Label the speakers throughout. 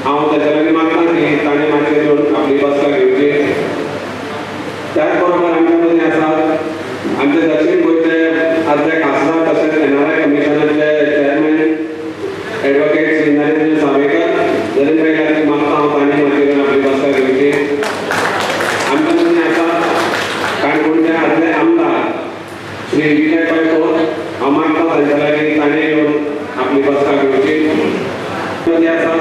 Speaker 1: हांव ताच्या लागीं मागता की ताणें मातशें येवन आपली बसका घेवची. त्याच बरोबर आमच्या मदीं आसात आमचे दक्षिण गोंयचे आदले खासदार तशेंच एनआरआय कमिशनाचे चेअरमॅन ॲडव्होकेट श्री नरेंद्र सावयकर नरेंद्र लागीं मागता हांव ताणें मातशें येवन आपली बसका घेवची. आमच्या मदीं आसात काणकोणचे आदले आमदार श्री विजय पै हांव मागता तांच्या लागीं ताणें येवन आपली बसका घेवची. मदीं आसात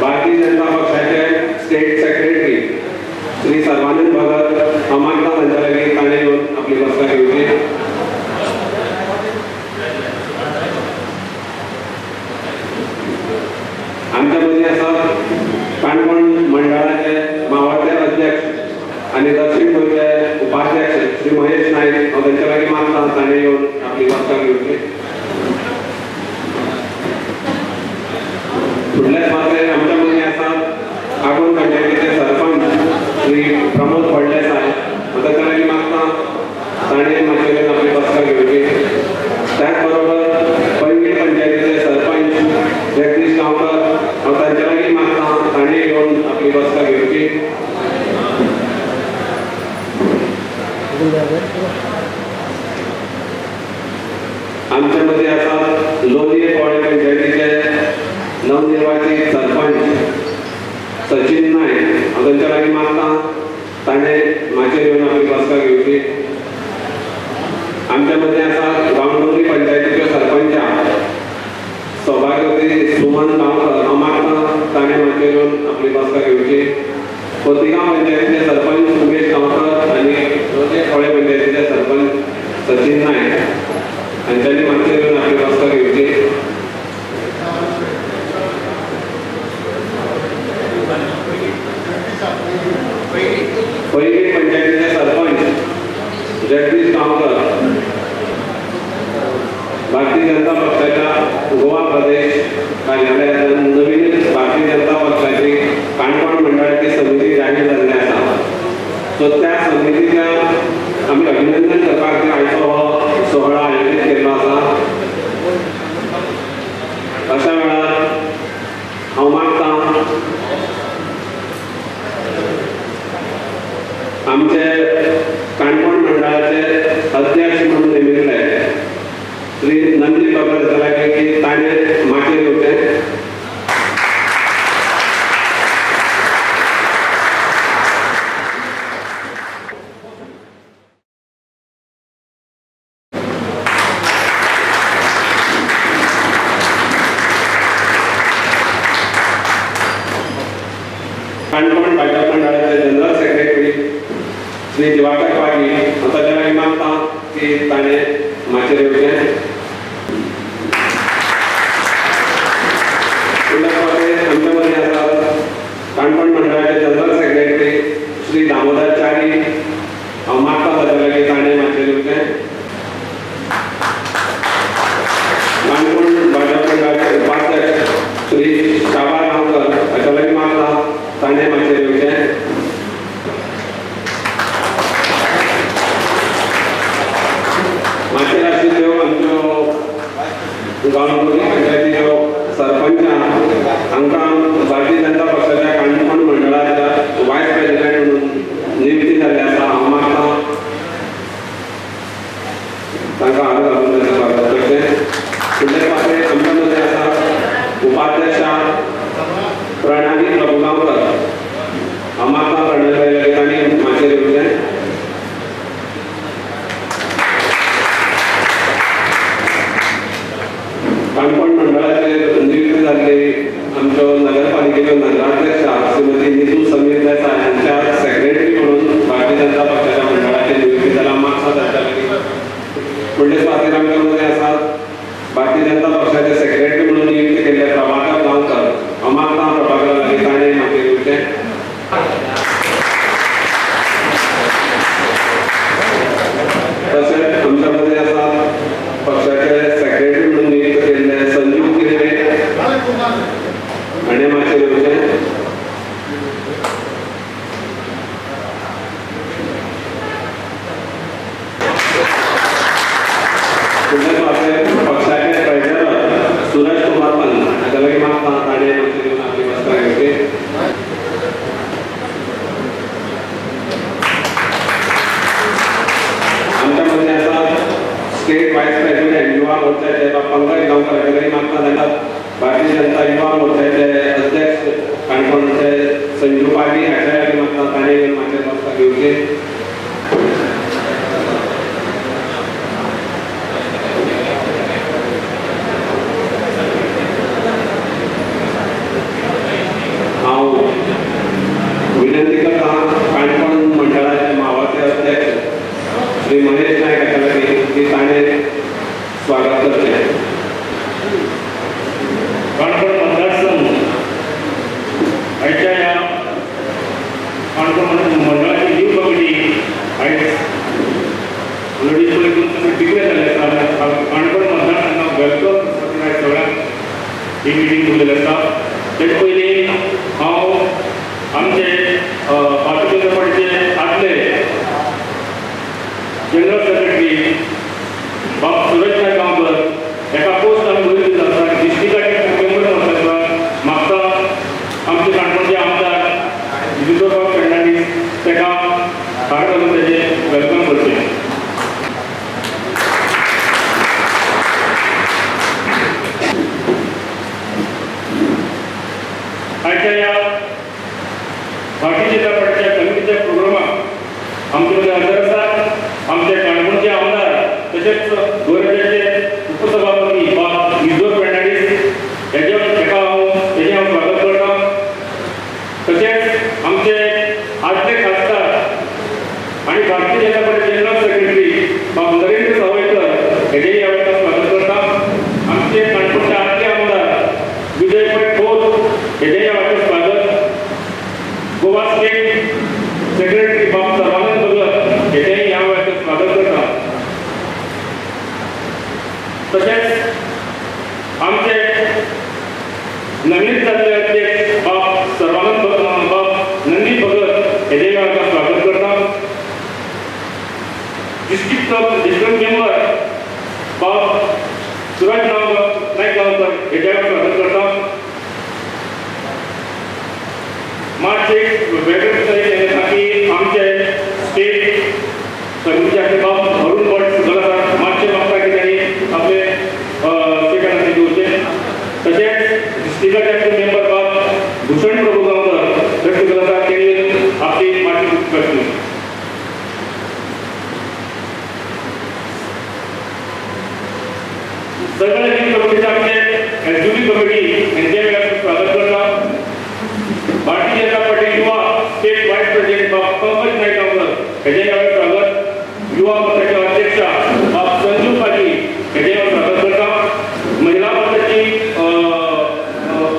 Speaker 1: भारतीय जनता पक्षाचे स्टेट सेक्रेटरी श्री सर्वानंद भगत हांव मागता तांच्या लागीं ताणें येवन आपली बसका घेवची. आमच्या मदीं आसात काणकोण मंडळाचे मावळते अध्यक्ष आनी दक्षिण गोंयचे उपाध्यक्ष श्री महेश नायक हांव तांच्या लागीं मागता ताणें येवन आपली बसका घेवची. फुडल्याच मात्र आमच्या मदीं आसात आगोंद पंचायतीचे सरपंच श्री प्रमोद फळदेसाय हांव तांच्या लागीं मागता ताणें मातशें येवन आपली बसका घेवची. त्याच बरोबर पैंगीण पंचायतीचे सरपंच जगदीश गांवकर हांव तांच्या लागीं मागता ताणें येवन आपली बसका घेवची. आमच्या मदीं आसात लोलये पोळे पंचायतीचे नवनिर्वाचित सरपंच सचिन नायक हांव तांच्या लागीं मागता ताणें मातशें येवन आपली बसका घेवची. आमच्या मदीं आसात गांवडोंगरी पंचायतीच्यो सरपंच सौभाग्यवती सुमन गांवकर हांव मागता ताणें मातशें येवन आपली बसका घेवची. खोतीगांव पंचायतीचे सरपंच उमेश गांवकर आनी लोलये पोळे पंचायतीचे सरपंच सचिन नायक हांच्यांनी मातशें येवन आपली बसका घेवची. पैंगीण पंचायतीचे सरपंच जगदीश गांवकर भारतीय जनता पक्षाच्या गोवा प्रदेश कार्यालयातून नवीन भारतीय जनता पक्षाची काणकोण मंडळाची समिती जाहीर जाल्ली आसा. सो त्या समितीच्या आमी अभिनंदन करपाक आयचो हो सोहळा आयोजीत केल्लो आसा. अशा वेळार हांव मागता आमचे काणकोण मंडळाचे अध्यक्ष म्हणून नेमिल्ले श्री नंदी भगत लागीं की ताणें माचयेर येवचें. काणकोण भाजप मंडळाचे जनरल सेक्रेटरी श्री दिवाकर पागी हांव ताच्या लागीं मागता की ताणें माचयेर येवचें. आमच्या मदीं आसात काणकोण मंडळाचे जनरल सेक्रेटरी श्री दामोदर च्यारी हांव मागता ताच्या लागीं ताणें माचयेर येवचें. काणकोण भाजप मंडळाचे उपाध्यक्ष श्री शाबा गांवकर हाच्या लागीं मागता ताणें माचयेर येवचें. माचयेर आशिल्ल्यो आमच्यो गांवडोंगरी पंचायतीच्यो सरपंच हांकां भारतीय जनता पक्षाच्या काणकोण मंडळाच्या वायस प्रेसिडेंट म्हणून नियुक्ती जाल्ली आसा. हांव मागता तांकां हात घालून स्वागत करचें. फुडले पासये आमच्या मदीं आसा उपाध्यक्षा प्रणाली प्रभुगांवकर हांव मागता प्रणाली तांणी माचयेर येवचें. काणकोण मंडळाचेर नियुक्त जाल्ली आमच्यो नगरपालिकेच्यो नगराध्यक्षा श्रीमती नितू समीर देसाय हांच्या सेक्रेटरी म्हणून भारतीय जनता पक्षाच्या मंडळाची नियुक्ती जाल्या. मागता तांच्या लागीं. फुडले सुवातेर आमच्या मदीं आसात भारतीय जनता पक्षाचे सेक्रेटरी म्हणून नियुक्त केल्ले प्रभाकर गांवकर हांव मागता प्रभाकरा लागीं ताणें माचयेर येवचें. तशेंच आमच्या मदीं आसात पक्षाचे सेक्रेटरी म्हणून नियुक्त केल्ले संजीव किरवे हाणें माचयेर येवचें. फुडले सुवातेर पक्षाचे ट्रेजरर संजू पाटी हाच्या लागीं मागता ताणें येवन माचयेर बसपाक येवचें. हांव विनंती करता काणकोण मंडळाचे मावाचे अध्यक्ष श्री महेश नायक हाच्या लागीं की ताणें स्वागत करचें.
Speaker 2: काणकोण मतदारसंघ आयच्या ह्या काणकोण मंडळाची नीव कमिटी आयज डिक्लेअर जाल्ली आसा. काणकोण मतदारसंघाक वेलकम सगळ्यांक ही मिटींग उलयल्ली आसा. तेचे पयलीं हांव आमचे भारतीय जनता पार्टीचे आदले जनरल सेक्रेटरी बाब सुरेश नायक गांवकर एका पोस्ट आमी वयर दिला आसा डिस्ट्रिक्टाचे मेंबर म्हणटा म्हाका आमचे काणकोणचे आमदार विजयराव फर्नांडीस तेका हार घालून तेजें वेलकम करचें. आयच्या ह्या भारतीय जनता पार्टीच्या कमिटीच्या प्रोग्रामाक आमचे मदीं हजर आसात आमचे काणकोणचे आमदार तशेंच गोरेचे उपसभापती बाब विजय फर्नांडीस तेका हांव स्वागत करता. तशेंच आमचे आदले खासदार आनी Bharatiya Janata party general secretary बाब नरेंद्र सावयकर हेजेंय हांव स्वागत करता. आमचे काणकोणचे आदले आमदार विजय पै खोत हेजेंय हांव स्वागत. गोवा स्टेट सेक्रेटरी बाब सर्वानंद भगत हेजेंय हांव स्वागत करता. तशेंच आमचे नवीन जाल्ले अध्यक्ष बाब सर्वानंद बाब नंदी भगत हेजेंय हांव स्वागत करता. डिस्ट्रिक्ट मेंबर बाब सुरज नायक गांवकर हेजेंय हांव स्वागत करता. मातशे वेगळे की आमचे स्टेट कमिटीचे बाब अरुण भट सुगल मातशे मागता की त्यांनी आपले स्टेटांत घेवचे. तशेंच डिस्ट्रिक्टाचे मेंबर बाब भूषण प्रभू गांवकर हे सुगल त्यांनी आपली माती करची. सगळे कमिटीचे आमचे एसयूबी कमिटी हेंचे स्वागत करता. भारतीय जनता पार्टी युवा स्टेट वाइस प्रेसिडेंट बाब पंकज नायक गांवकर हेजेंय हांव स्वागत. युवा मोर्चाचे अध्यक्ष बाब संजू पाटी हेजेंय हांव स्वागत करता. महिला मोर्चाची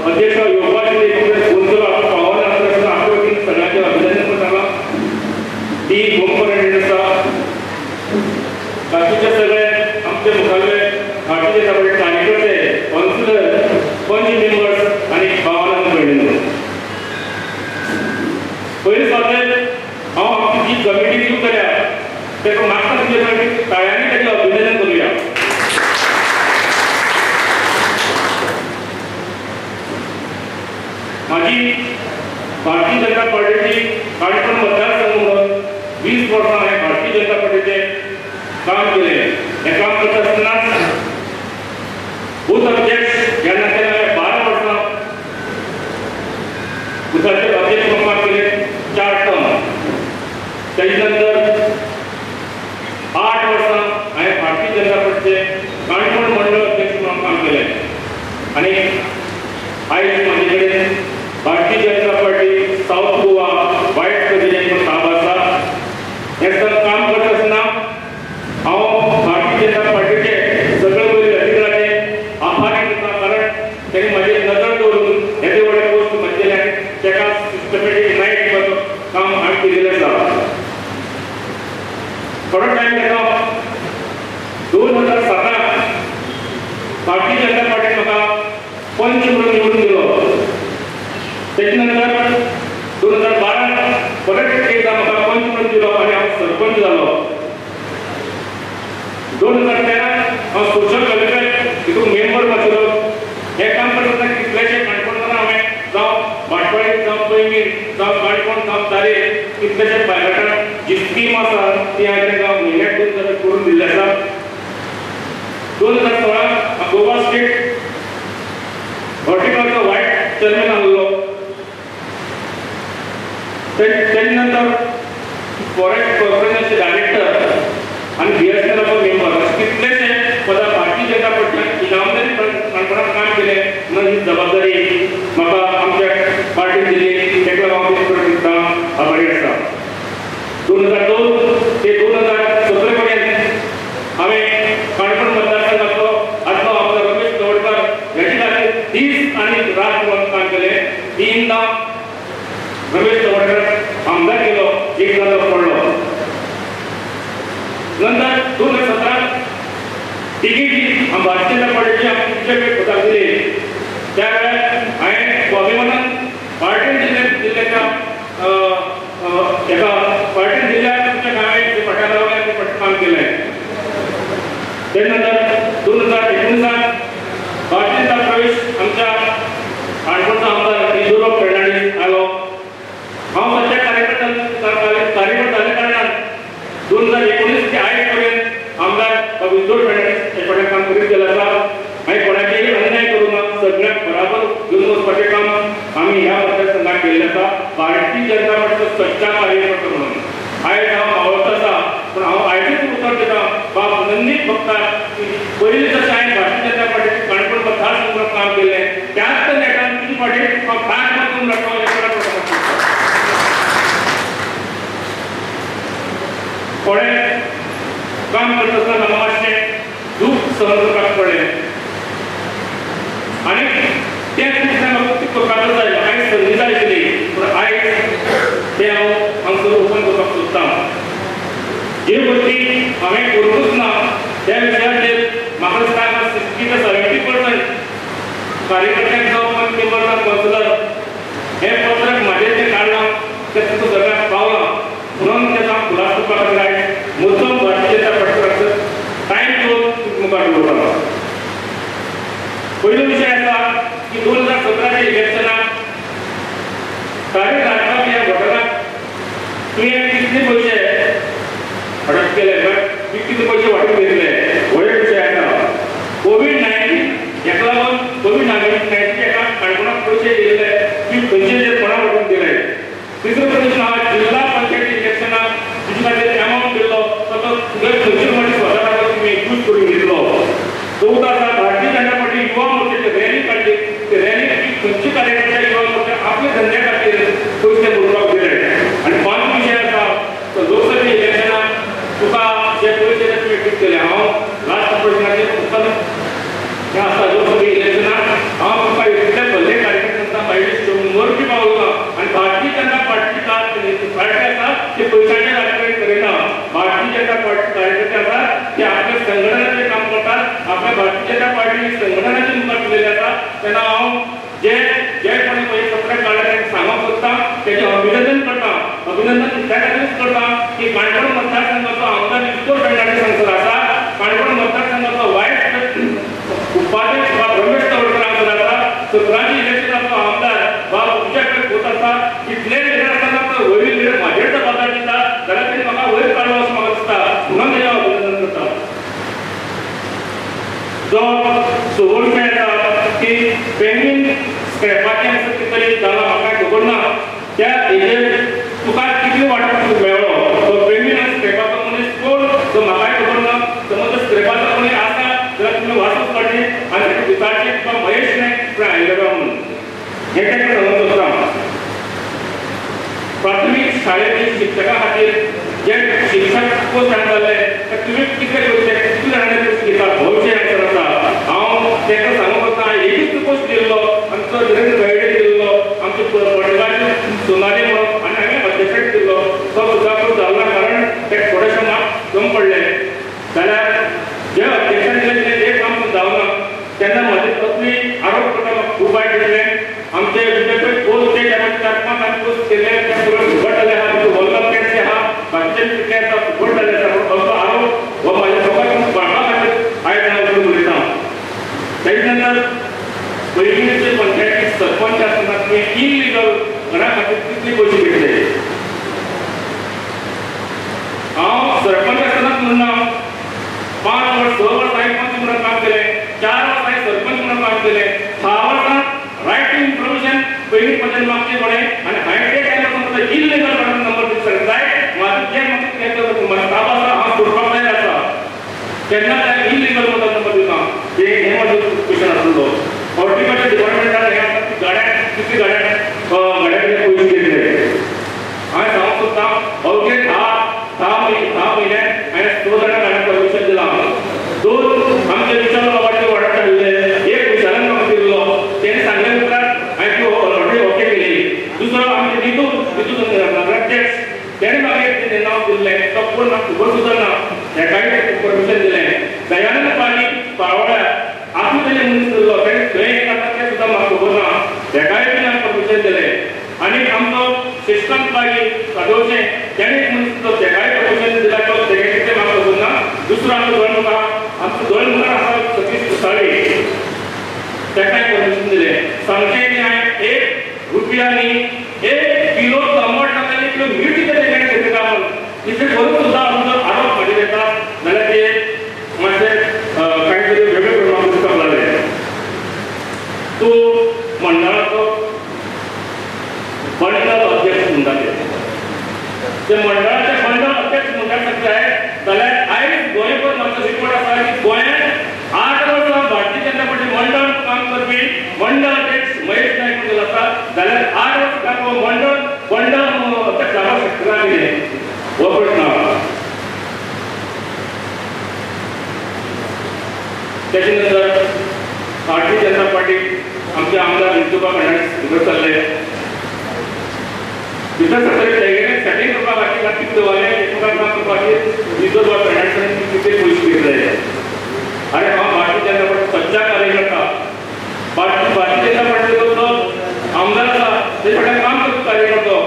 Speaker 2: अध्यक्ष योगाश्री गोंधळ पावन आसतना आपल्या वतीन सगळ्यांचे अभिनंदन करता. ती होम क्वारंटाईन आसा. बाकीचे सगळे आमचे मुखाल्ले भारतीय जनता पार्टी कार्यकर्ते काउन्सिलर पंच मेंबर्स आनी भावांना कळयले. पयलीं फावट हांव आमची जी कमिटी नीव केल्या तेका मागता तुमचे कडे ताळ्यांनी तेजें अभिनंदन करुया. म्हाजी भारतीय जनता पार्टीची काणकोण मतदारसंघ म्हणून 20 वर्सां हांवें भारतीय जनता पार्टीचें काम केलें. हें काम करता आसतना बूथ अध्यक्ष ह्या नात्यान हांवें 12 वर्सां बुथाचे अध्यक्ष म्हणून काम केलें 4 टर्म. तेजे नंतर 8 वर्सां हांवें भारतीय जनता पार्टीचे काणकोण मंडळ अध्यक्ष म्हणून काम केलें. आनी आयज म्हाजे कडेन भारतीय जनता पार्टी साऊथ गोवा वायस प्रेसिडेंट म्हणून काम आसा. हें सगळें काम करता आसतना हांव भारतीय जनता पार्टीचे सगळे पयलीं अधिकाऱ्याचे आभारी करता. कारण तेणी म्हाजेर नदर दवरून येदे व्हडले पोस्ट म्हणजेले आनी तेका सिस्टमॅटीक नायट दिवपाचो काम हांवें केलेलें आसा. थोडो टायम तेका 2007 भारतीय जनता पार्टीन म्हाका पंच म्हणून निवडून दिलो. तेजे नंतर 2012 परत एकदा म्हाका पंच म्हणून दिलो आनी हांव सरपंच जालो. 2013 हांव सोशल वेलफेअर हितून मेंबर आशिल्लो. हें काम करतना कितलेशे काणकोणकारांक हांवें जावं भाटवाडी जावं पैंगीण जावं काणकोण जावं दारे कितलेशे बायलांक जी स्कीम आसा ती हांवें तांकां म्हयन्याक 2 करून दिल्ली आसा. 2016 हांव गोवा स्टेट हॉर्टिकल्चर वायट चेअरमॅन आसलो. त्यानंतर फॉरेस्ट कॉर्पोरेशनचे डायरेक्टर आणि बीएसएनएलचे मेंबर असे कितलेशे पदां भारतीय जनता पक्षान इनामदारी काणकोणांत काम केले म्हणून ही जबाबदारी म्हाका आमच्या पार्टीन दिली तेका हांव दिसता आभारी आसा 2002 ते 2017 पर्यंत हांवें काणकोण मतदारसंघाचो आदलो आमदार रमेश तवडकर ह्याचे खातीर दीस आनी रात म्हणून काम केलें तीनदां रमेश तवडकर आमदार केलो एक जालो पडलो नंतर 2017 तिकीट भारतीय जनता पार्टीची आमचे पदाक दिली त्या वेळार हांवें स्वाभिमानान पार्टीन जिल्ह्याच्या एका पार्टीन जिल्ह्याच्या हांवें पटारावल्या काम केलें त्यानंतर 2019 भारतीय जनता प्रवेश आमच्या काणकोणचा आमदार युरोप फर्नांडीस आलो हांव सध्या कार्यकर्ता जाल्या कारणान 2019 ते आयज पर्यंत आमदार विजोर फर्नांडीस हे काम करीत गेला आसा हांवें कोणाचेय अन्याय करूं ना सगळ्यांक बराबर घेवन वचपाचें काम आमी ह्या मतदारसंघात केल्लें आसा भारतीय जनता पार्टीचो सच्चा कार्यकर्ता म्हणून आयज हांव मावळतो आसा पूण हांव आयजूच उतर दिता बाब नंदीत बघता पयलीं जशें हांवें भारतीय जनता पार्टीचे काणकोण मतदारसंघात काम केल्लें त्याच नेटान तुजी पार्टी हांव कांय मत लढलो कोणें काम करता आसतना म्हाका मातशें दूख सहन करपाक पडलें आनी तें दिसा म्हाका खूब कातर जालें आयज संदी जाय आशिल्ली पूण आयज तें हांव हांगसर ओपन करपाक सोदतां जे गोश्टी हांवें करूंकच ना त्या विशयाचेर म्हाका दिसता 60 ते 70% कार्यकर्त्यांक जावं मेंबर कावन्सिलर हें पत्रक म्हाजेर जें काडलां तें तुका सगळ्यांक पावलां म्हणून तें हांव खुलास करपा खातीर आयज मुद्दम भारतीय जनता पार्टीचो टायम घेवन मुखार दवरलो पयलो विशय आसा की 2017च्या इलेक्शनाक तारीख राखपाक ह्या घटनाक तुवें कितले पयशे हडप केले कितले पयशे वांटून घेतले व्हडले विशय आसा कोविड-19 हेका लागून कोविड-19 हेका काणकोणाक पयशे दिले की खंयचे कोणा वांटून दिले तिसरो प्रश्न हा जिल्हा पंचायत इलेक्शनाक तुजे खातीर अमावंट दिल्लो तो तुगे खंयचे म्हणजे स्वता तुमी यूज करून घेतलो चवथो आसा भारतीय जनता पार्टी युवा मोर्चाची रॅली काडली ते रॅली खंयचे कार्यकर्ते युवा मोर्चा आपल्या धंद्या खातीर पयशे भरपाक दिले आनी पांचवो विशय आसा लोकसभा इलेक्शनाक तुका जे पयशे तुवें कितें केले हांव लास्ट प्रश्नाचेर उत्तर हें आसा लोकसभा इलेक्शनाक हांव तुका इतले भले कार्यकर्त्यांचा मागीर 100 रुपया पावलो आनी भारतीय जनता पार्टी पार्टी आसा ते पयशांचे राजकारण करिना भारतीय जनता पार्टी कार्यकर्ते आसा ते आपल्या संघटनाचें काम करतात आपल्या भारतीय जनता पार्टी संघटनाचे मुखार केलेले आसा तेन्ना हांव जे कोणी पयशे सगळे काडले तांकां सांगप सोदता तेजें अभिनंदन करता अभिनंदन त्या खातीरच करता की काणकोण मतदारसंघाचो आमदार विजोर फर्नांडीस हांगसर आसा काणकोण मतदारसंघाचो वायस उपाध्यक्ष रमेश तवडकर हांगसर आसा सगळ्यांची इलेक्शनाचो आमदार तुमच्या कडेन खूब आसा इतले लिडर आसतना वयर लिडर म्हाजेर जबाबदारी दिता जाल्यार तेणी म्हाका वयर काडलो अशें म्हाका दिसता म्हणून तेजें हांव अभिनंदन करता जो सवो विशय आसा की पेंगीन स्क्रॅपाचें आसा कितें तरी जालां म्हाका खबर ना त्या हेजेर तुका कितले वांटो मेळ्ळो तो पेंगीन आनी स्क्रॅपाचो मनीस कोण तो म्हाकाय खबर ना समज स्क्रॅपाचो मनीस आसा जाल्यार तुमी वाचूंक काडचें आनी तेका दिसाचें तुका महेश नायक आयिल्लो म्हणून हे तेका समज आसा प्राथमीक शाळेंतल्या शिक्षका खातीर जे शिक्षक पोस्ट जाल्ले ते तुवें कितले पयशे कितले जाणांनी पयशे घेतात हो विशय आसर आसा हांव तेका सांगूंक वता एकूच पोस्ट दिल्लो आमचो नरेंद्र गायडे दिल्लो आमचे पडगांवचे सोनाली म्हणून आनी हांवें अध्यक्षाक दिल्लो तो सुद्दां जाल्लो कारण तेका थोडेशे मार्क्स कमी पडले जाल्यार जे अध्यक्षान दिलें तें काम जावना तेन्ना म्हाजे तकली आरोप करता म्हाका खूब वायट दिसलें आमचे विद्यापीठ पोस्ट ते चार-5 आमी पोस्ट केले त्या सगळे फुकट जाले आहा वल्लभ कॅट्स आहा बाकीचे कितें आसा फुकट जाले आसा असो आरोप हो म्हाज्या लोकांक वाडपा खातीर आयज हांव करून उलयतां तेजे नंतर पयलींचे पंचायती सरपंच आसतना तुवें इलिगल घरा खातीर कितले पयशे घेतले हांव सरपंच आसतना म्हणना 5 वर्स 6 वर्स हांवें पंच म्हणून काम केलें 4 वर्स हांवें सरपंच म्हणून काम केलें 6 वर्सां रायट टू इन्फॉर्मेशन पयलीं पंचायत मागचें पडलें आनी हांवें ते टायमार फक्त इल्लीगल नंबर दिवंक जाय माझं जे म्हाका म्हाका ताब आसा हांव सोडपाक तयार आसा केन्ना त्या इल्लीगल नंबर दिवना हे माझं क्वेश्चन आसलो हॉर्टिकल्चर डिपार्टमेंटान हे आसा की गाड्याक कितली गाड्याक गाड्याक पयशे दिले हांवें सांगूंक सोदतां अवघे 10 म्हयने हांवें 2 जाणां गाड्यांक परमिशन दिलां 2 आमचे विचार बाबाचे वाड्यार आसले एक विचारान म्हाका दिल्लो तेणे सांगले उपरांत हांवें ती ऑलरेडी ओके केली दुसरो आमचे नितू नगराध्यक्ष तेणे म्हाका एक नांव दिल्लें तो कोण म्हाका खबर सुद्दां ना हेकाय परमिशन दिलें दयानंद पानी पाळोळ्या आपूण तेणे मनीस दिल्लो तेणे खंय एक आसा तें सुद्दां म्हाका खबर ना हेकाय बी हांवें परमिशन दिलें आनी आमचो श्रीकांत पागी सादोवचें तेणे एक मनीस दिल्लो तेकाय परमिशन दिला तो तेगे कितें म्हाका खबर ना दुसरो आमचो आमचो गोंयकार आसा सतीश कुसाळी तेकाय परमिशन दिलें सांगचें की हांवें 1 रुपया न्ही 1 किलो टमाट नाका 1 किलो मीठ कितें तेणें घेतलें काय इतलें करून सुद्दां आमचो आरोप म्हाजेर येता जाल्यार ते मातशें कांय तरी वेगळे प्रमाण दिसपाक लागले तूं मंडळाचो मंडळ अध्यक्ष म्हणटा ते मंडळाचे मंडळ अध्यक्ष म्हणटा जाय जाल्यार आयज गोंयभर म्हाजो रिपोर्ट आसा की गोंयांत 8 वर्सां भारतीय जनता पार्टी मंडळ काम करपी मंडळ अध्यक्ष महेश नायक म्हणून आसा जाल्यार 8 वर्सां हो मंडळ अध्यक्ष जावपाक शकना कितें हो प्रश्न त्याच्या नंतर भारतीय जनता पार्टी आमचे आमदार विठोबा फर्नांडीस भितर सरले भितर सरतकीर तेगेले सेटिंग करपा खातीर दवरलें एकमेकांक काम करपा खातीर विठोबा फर्नांडीसान कितें पयशे घेतले आनी हांव भारतीय जनता पार्टी सच्चा कार्यकर्ता भारतीय जनता पार्टीचो जो आमदार आसा ते फाटल्यान काम करपी कार्यकर्तो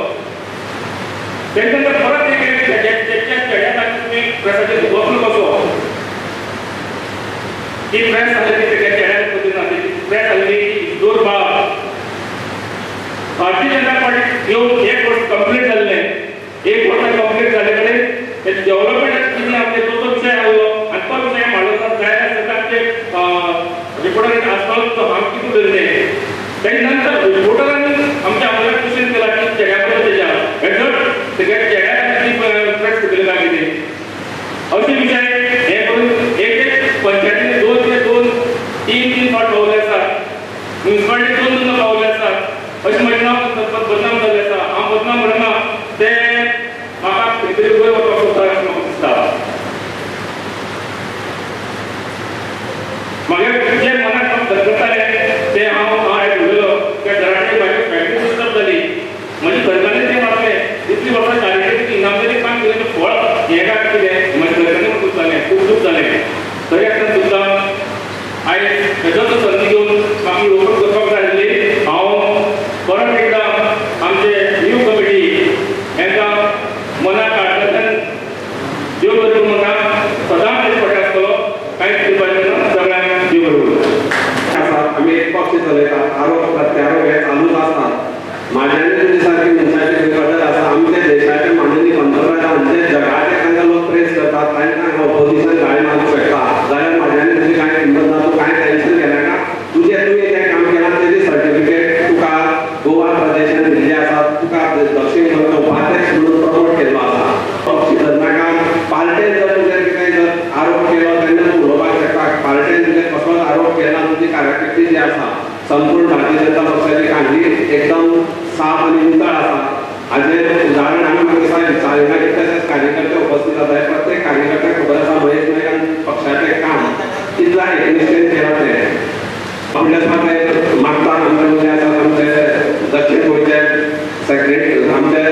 Speaker 2: तेच्या नंतर परत एक तेच्या चेड्या खातीर तुमी प्रेसाचेर वचून कसो ती प्रेस आसली तेच्या चेड्याक पद्दतीन आसली प्रेस आसली दुर्भाग भारतीय जनता पार्टी येवन 1 वर्स कंप्लीट जाल्लें 1 वर्स कंप्लीट जाले कडेन ते डेव्हलपमेंट कितें आमचे तो विशय आसलो आनी तो विशय मांडोवपाक जाय सरकारचे रिपोर्टांनी आसपाव तो हांव कितें धरलें तेच्या नंतर रिपोर्टरांनी आमच्या आमदाराक क्वेश्चन केला की चेड्या पद्दतीच्या हेजड तेगे चेड्या खातीर प्रेस केली काय कितें अशे विशय हे करून एक पंचायतीने 2 ते 2 3 फावट पावले आसात म्युनिसिपालिटी 2 पावले आसात अशें म्हजें नांव बदनाम जाल्लें आसा हांव बदनाम म्हणना ते म्हाका खंय तरी वयर वचपाक सोदता अशें म्हाका दिसता म्हागे जे मनाक धरकतालें ते हांव उलयलो त्या घरांतली म्हाजी फॅमिली डिस्टर्ब जाली म्हजे घरकान्नी तें मारलें इतली वर्सां कार्यकर्ते इनामदारी काम केलें फळ हें काय कितें म्हज्या घरकान्नी म्हाका दिसतालें खूब दूख जालें तरी आसतना सुद्दां आयज हेजोच संदी घेवन म्हाका येवप करपाक जाय आसली हांव परत एकदां आमचे न्यू कमिटी हेंकां मनाक काडटाच्यान देव बरें म्हणटा सदांच एक फावटी आसतलो कांयच करपाचें ना सगळ्यांक देव बरें
Speaker 1: आमी एक पक्ष चलयतात आरोप प्रत्यारोप हे चालूच आसतात म्हाज्यानी तुमी सारकी मनशाची गरज आसा आमच्या देशाचे माननीय पंतप्रधान जे जगाचे तांकां लोक प्रेस करतात तांकां ऑपोजिशन गाळी मारूंक शकता जाल्यार म्हाज्यानी तुजी कांय किंमत ना तूं कांय टेन्शन घेना का तुजें तें काम केलां तेजी सर्टिफिकेट तुका गोवा प्रदेशान दिल्लें आसा तुका दक्षिण गोंयचो उपाध्यक्ष म्हणून प्रमोट केल्लो आसा पक्ष धरनाका पार्टेन जर तुजेर कितेंय जर आरोप केलो तेन्ना तूं उलोवपाक शकता पार्टेन तुजेर कसलोच आरोप केला तुजी कार्यकिर्दी जी आसा संपूर्ण भारतीय जनता पक्षाची कांदी एकदम साफ आनी नितळ आसा हाजेर उदाहरण आमी म्हाका दिसता विचारलें कितलेशेच कार्यकर्ते उपस्थित आसात प्रत्येक कार्यकर्त्याक खबर आसा महेश नायकान पक्षाचें काम कितल्या एकनिश्ठेन केलां तें आपल्या मागता आमचे मदीं आसात आमचे दक्षिण गोंयचे सेक्रेटरी आमचे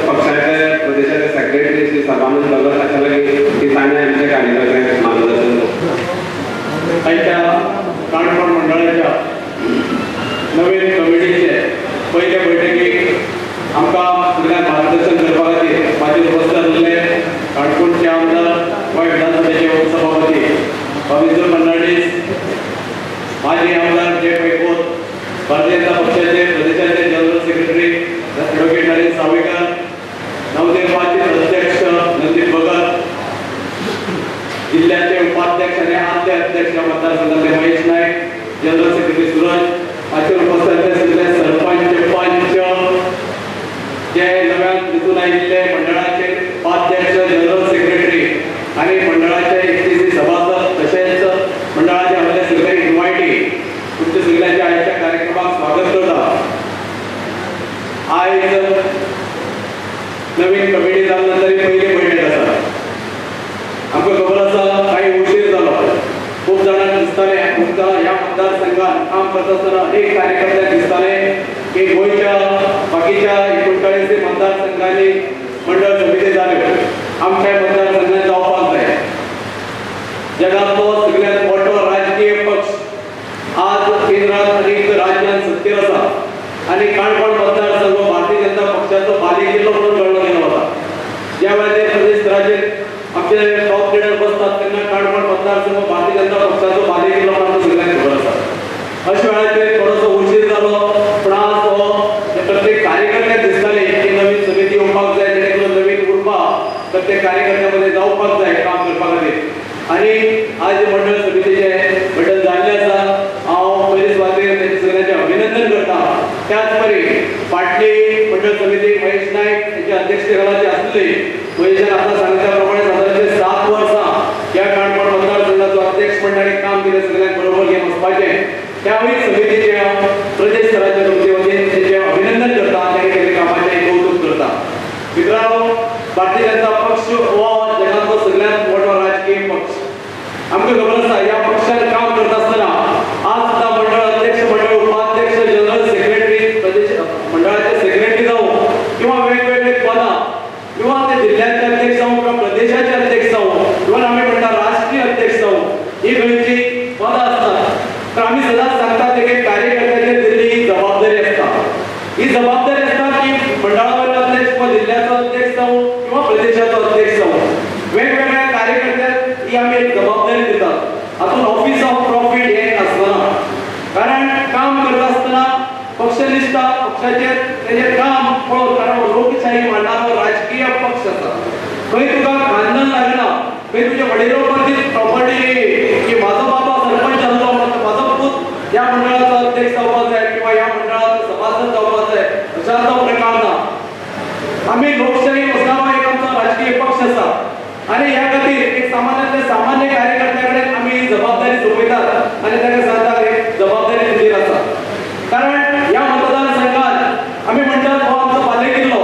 Speaker 1: पक्षाचे प्रदेशाचे सेक्रेटरी श्री सर्वानंद भगत हाचे लागीं की ताणें आमचे कार्यकर्त्यांक मार्गदर्शन
Speaker 2: आयच्या काणकोण मंडळाच्या नवीन कमिटीचे पयले बैठकीक आमकां सगळ्यांक मार्गदर्शन करपा खातीर मागीर उपस्थित आसले काणकोणचे आमदार गोंय विधानसभेचे उपसभापती पवित्र फर्नांडीस माजी आमदार जे पैकोत भारतीय जनता पक्षाचे प्रदेशाचे general secretary advocate Narendra Sawaikar नवनिर्वाचित अध्यक्ष नंदीप भगत जिल्ह्याचे उपाध्यक्ष आणि आद्य अध्यक्ष मतदारसंघाचे महेश नायक जनरल सेक्रेटरी सूरज हाचे उपस्थित सगळे सरपंच पंच जे नव्या
Speaker 1: आयज नवीन कमिटी जावन तरी पयली बैठक आसा आमकां खबर आसा काही उशीर जालो खूप जाणांक दिसताले तुमकां ह्या मतदारसंघात काम करता आसतना अनेक कार्यकर्त्यांक दिसताले की गोंयच्या बाकीच्या 39 मतदारसंघांनी मंडळ समिती जाल्यो आमच्या मतदारसंघात जावपाक जाय जगातलो सगळ्यात मोठो राजकीय पक्ष आज केंद्रात अनेक राज्यांत सत्तेर आसा आणि काणकोण मतदारसंघ भारतीय जनता पक्षाचो बालेकिल्लो म्हणून गणलो गेलो होता ज्या वेळार प्रदेश राज्यात आमचे टॉप लिडर बसतात तेन्ना काणकोण मतदारसंघ भारतीय जनता पक्षाचो बालेकिल्लो म्हणून सगळ्यांक खबर आसा अशा वेळाचेर थोडोसो उशीर जालो पण आज हो प्रत्येक कार्यकर्त्याक दिसताले की नवीन समिती येवपाक जाय जेणे करून नवीन उर्बा प्रत्येक कार्यकर्त्यामध्ये जावपाक जाय काम करपा खातीर आणि आज मंडळ समितीचे बटन जाल्ले आसा हांव पयलीं सुवातेर तेंचे सगळ्यांचे अभिनंदन करता त्याच परी फाटली मंडळ समिती महेश नायक हेच्या अध्यक्षतेखालाची आसली महेशान आतां सांगल्या प्रमाणे सादारणशे 7 वर्सां ह्या काणकोण मतदारसंघाचो अध्यक्ष मंडळान काम केलें सगळ्यांक बरोबर घेवन वचपाचें त्यावेळी समितीचे हांव प्रदेश स्तराच्या तुमचे वतीन तेंचे अभिनंदन करता तेणे केल्ल्या कामाचें कौतुक करता मित्रांनो भारतीय जनता पक्ष हो जगातलो सगळ्यांत मोठो राजकीय पक्ष आमकां खबर आसा ह्या पक्षान काम करता आसतना आज सुद्दां मंडळ अध्यक्ष मंडळ उपाध्यक्ष जनरल सेक्रेटरी प्रदेश मंडळाचे सेक्रेटरी जावं किंवा वेगवेगळे पदां किंवा ते जिल्ह्याचे अध्यक्ष जावं किंवा प्रदेशाचे अध्यक्ष जावं किंवा आमी म्हणटा राष्ट्रीय अध्यक्ष जावं ही खंयची पदां आसतात तर आमी सदांच सांगतात की कार्यकर्त्याचेर दिल्ली ही जबाबदारी आसता ही जबाबदारी आसता की मंडळावयलो अध्यक्ष किंवा जिल्ह्याचो अध्यक्ष जावं किंवा प्रदेशाचो अध्यक्ष जावं वेगवेगळ्या कार्यकर्त्यांक ही आमी एक जबाबदारी दितात हातून ऑफिस ऑफ प्रॉफिट हे आसना कारण काम करता आसतना पक्षनिष्ठा पक्षाचेर तेजें काम पळोवन कारण लोकशाही मांडणारो राजकीय पक्ष आसा खंय तुका खांदन लागना खंय तुजे वडिलोपार्जीत प्रॉपर्टी की म्हाजो बाबा सरपंच आसलो म्हाजो पूत ह्या मंडळाचो अध्यक्ष जावपाक जाय किंवा ह्या मंडळाचो सभासद जावपाक जाय अशाचो प्रकार ना आमी लोकशाही असणारो एक आमचो राजकीय पक्ष आसा आणि ह्या खातीर एक सामान्य कार्यकर्त्या कडेन आमी जबाबदारी सोपयतात आणि ताका सांगतात एक जबाबदारी दिल्ली आसा कारण ह्या मतदारसंघात आमी म्हणटात हो आमचो बालेकिल्लो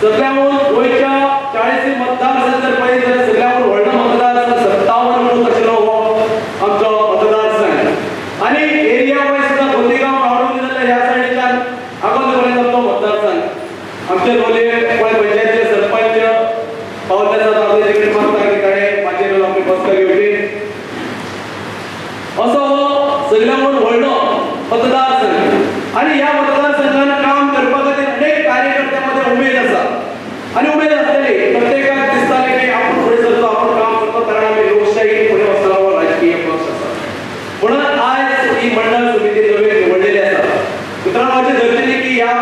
Speaker 1: सगळ्याहून गोंयच्या 40 मतदारसंघ जर पळयत जाल्यार सगळ्याहून व्हडलो मतदारसंघ 57 बूथ आशिल्लो हो आमचो मतदारसंघ आणि एरिया वायज सुद्दां खोतीगांव पावडून जाल्यार ह्या सायडीच्यान आगोंद पर्यंत आमचो मतदारसंघ आमचे लोलये पंचायतीचे सरपंच पावले आसात आपले तिकडे मागता की ताणे मागीर आमी बसका घेवची असो हो सगळ्याहून व्हडलो मतदारसंघ आणि ह्या मतदारसंघात काम करपा खातीर अनेक कार्यकर्त्यांमध्ये उमेद आसा आणि उमेद आसतली प्रत्येकाक दिसताले की आपण फुडें सरतो आपण काम करतो कारण आमी लोकशाही फुडें वचणारो राजकीय पक्ष आसा म्हणून आज ही मंडळ समिती नवी निवडलेली आसा मित्रांनो हाचे गरजेची की ह्या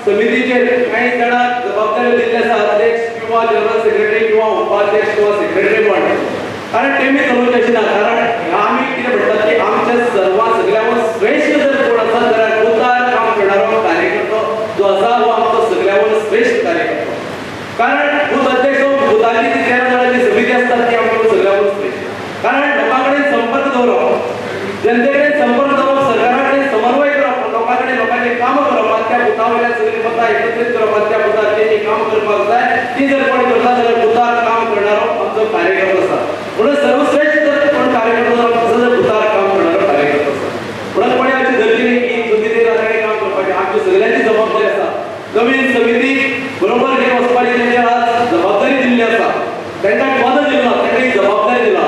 Speaker 1: समितीचेर काही जाणांक जबाबदारी दिल्ली आसा अध्यक्ष किंवा जनरल सेक्रेटरी किंवा उपाध्यक्ष किंवा सेक्रेटरी म्हणून कारण तेमी चलोवचे अशें ना कारण आमी कितें म्हणटात की आमच्या सगळ्यांवर श्रेष्ठ जर कोण आसा जाल्यार उतार काम करणारो कार्यकर्तो जो आसा हो आमचो सगळ्यांवर श्रेष्ठ कार्यकर्तो कारण बूथ अध्यक्ष बुथाची जी 13 जाणांची समिती आसता ती आमकां सगळ्यांवर श्रेष्ठ कारण लोकां कडेन संपर्क दवरप जनते कडेन संपर्क दवरप सरकारा कडेन समन्वय करप लोकां कडेन लोकांचें काम करप आनी त्या बुथा वयल्यान सगळीं मतां एकत्रीत करप आनी त्या बुथार जें काम करपाक जाय ती जर कोण करता जाल्यार बुथार काम करणारो आमचो कार्यकर्तो आसा म्हणून सर्वश्रेष्ठ जर कोण कार्यकर्तो आसा जर बुथार काम करणारो कार्यकर्तो आसा म्हणून कोणी आमची गरजेची की समितीर आनी काम करपाचें आमची सगळ्यांची जबाबदारी आसा नवीन समिती बरोबर घेवन वचपाची तेंचेर आज जबाबदारी दिल्ली आसा तांकां पद दिला तांकां जबाबदारी दिला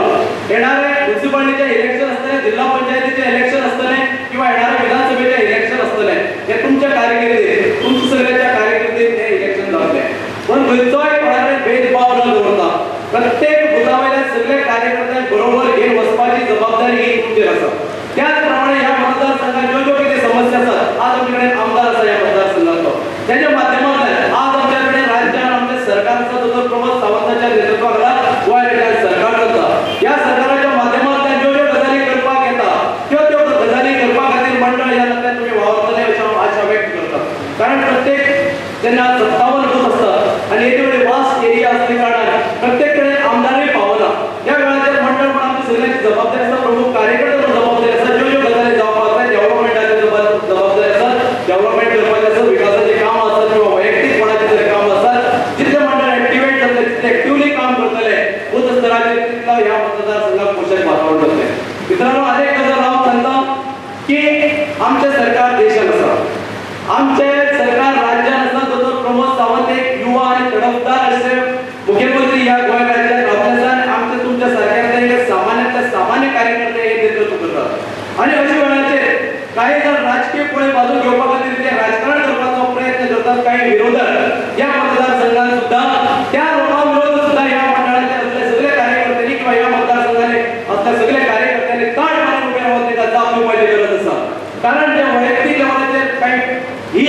Speaker 1: येणारे म्युनिसिपालिटीचे इलेक्शन आसतले जिल्हा पंचायतीचे इलेक्शन आसतले किंवा येणारे विधानसभेचे इलेक्शन आसतले हे तुमच्या कारकिर्दीत तुमच्या सगळ्यांच्या कारकिर्दीत हे इलेक्शन जातले पण खंयचोय कोणाकडेन भेदभाव न दवरता प्रत्येक बुथावयल्या सगळे कार्यकर्त्यांक बरोबर घेवन वचपाची जबाबदारी ही तुमचेर आसा त्याच प्रमाणे ह्या मतदारसंघात ज्यो ज्यो कितें समस्या आसात आज आमचे कडेन आमदार आसा ह्या मतदारसंघाचो तेच्या माध्यमांतल्यान आज आमच्या कडेन राज्यान आमचे सरकार आसा तो प्रमोद सावंताच्या नेतृत्वाखाला गोंय राज्यात सरकार चलता ह्या सरकाराच्या माध्यमांतल्यान ज्यो ज्यो गजाली करपाक येता त्यो गजाली करपा खातीर मंडळ ह्या नात्यान तुमी वावरतले अशी हांव आशा व्यक्त करता कारण प्रत्येक जेन्ना 57 बूथ आसतात आनी येदे व्हडले वास्ट एरिया असल्या कारणान प्रत्येक कडेन आमदारय पावना ह्या वेळाचेर मंडळ म्हणून आमची सगळ्यांची जबाबदारी आसा प्रमुख कार्यकर्ते म्हणून जबाबदारी आसा ज्यो ज्यो गजाली जावपाक जाय डेव्हलपमेंटाची जबाबदारी आसा डेव्हलपमेंट करपाचें आसा विकासाचें काम आसा किंवा
Speaker 3: मतदारसंघात काही विरोधक या मतदारसंघात सुद्धा त्या लोकांविरोधात सुद्धा या मंडळाचे असले सगळे कार्यकर्त्यांनी किंवा या मतदारसंघाने असल्या सगळ्या कार्यकर्त्यांनी ताट मारून उभे राहून त्याचा जाब पाहिजे गरज असा कारण जे वैयक्तिक लेवलचे काही ही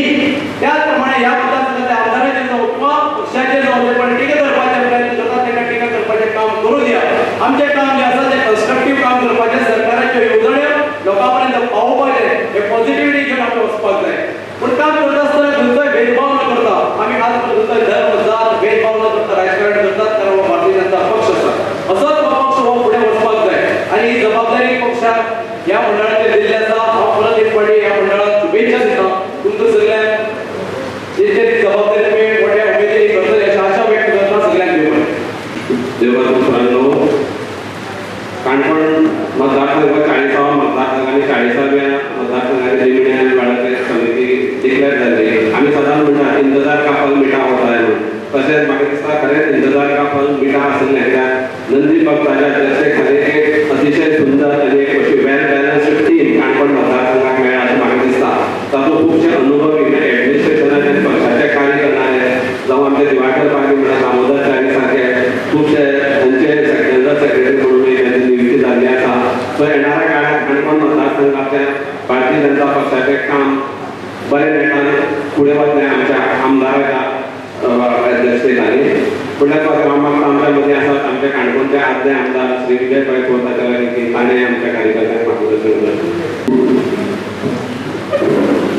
Speaker 3: त्याचप्रमाणे या मतदारसंघाच्या आमदाराचे जाऊ किंवा पक्षाचे जाऊ पण टीका करपाचे प्रयत्न करतात त्या टीका करपाचे काम करू द्या आमचे काम जे असं जे कन्स्ट्रक्टिव्ह काम करपाचे सरकाराच्या योजने लोकांपर्यंत पावपाचे हे पॉझिटिव्हिटी घेऊन आम्ही वचपाक जाय पण काम करत असताना खंयचोय भेदभाव न करता आम्ही आज खंयचोय धर्म जात भेदभाव न करता राजकारण करतात कारण हो भारतीय जनता पक्ष असा असोच हो पक्ष हो पुढे वचपाक जाय आणि ही जबाबदारी पक्षाक या मंडळाचे दिल्ली आसा हांव परत एक फावटी या मंडळाक शुभेच्छा दिता तुमकां सगळ्यांक ती जबाबदारी तुम्ही मोठ्या उमेदीने करतले अशी आशा व्यक्त करता सगळ्यांक
Speaker 1: देवबान मित्रांनो काणकोण मतदारसंघ 40वा मतदारसंघ आणि 40व्या मतदारसंघाचे निवडणुकीच्या वेळाचे समिती डिक्लेअर झाली आम्ही सदांच म्हणतात इंतजार का फल मिठा होता है म्हणून तसेच म्हाका दिसता खरेंच इंतजार का फल मिठा आसलेल्या नंदी पक्षाच्या अध्यक्षतेखाली एक अतिशय सुंदर आणि एक अशी वेल बॅलन्स्ड टीम काणकोण मतदारसंघाक मेळ्ळा अशें म्हाका दिसता तातूंत खुबशे अनुभवी म्हणजे एडमिनिस्ट्रेशनाचे आनी पक्षाचे कार्य करणारे जावं आमचे दिवाकर पाटील म्हणल्यार दामोदर चारी सारखे खुबशे तांचे जनरल सेक्रेटरी म्हणून त्यांची नियुक्ती जाल्ली आसा सो येणाऱ्या काळात काणकोण मतदारसंघाचे भारतीय जनता पक्षाचे काम बरे नेटान फुडें वतलें आमच्या आमदाराच्या अध्यक्षतेखाली फुडल्या क्रमांक आमच्या मदीं आसात आमचे काणकोणचे आदले आमदार श्री विजय पै कोताचे ताणें आमच्या कार्यकर्त्यांक मार्गदर्शन केलें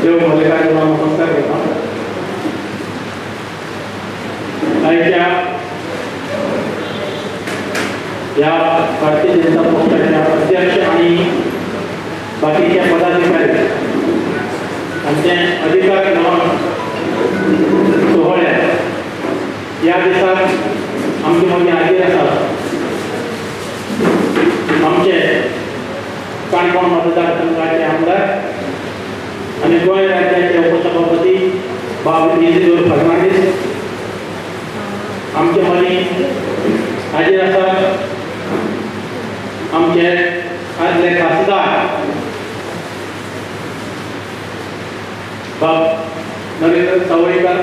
Speaker 4: देव मल्लिकार्जुन नमस्कार करता आयच्या या भारतीय जनता पक्षाच्या अध्यक्ष आणि बाकीच्या पदाधिकारी आमचे अधिकार लावन सोहळ्यात या दिसाक आमचे मदीं हाजीर आसात आमचे काणकोण मतदारसंघाचे आमदार आणि गोंय राज्याचे उपसभापती बाब इजिदोर फर्नांडीस आमचे मदीं हाजीर आसात आमचे आदले खासदार बाब नरेंद्र सावळीकर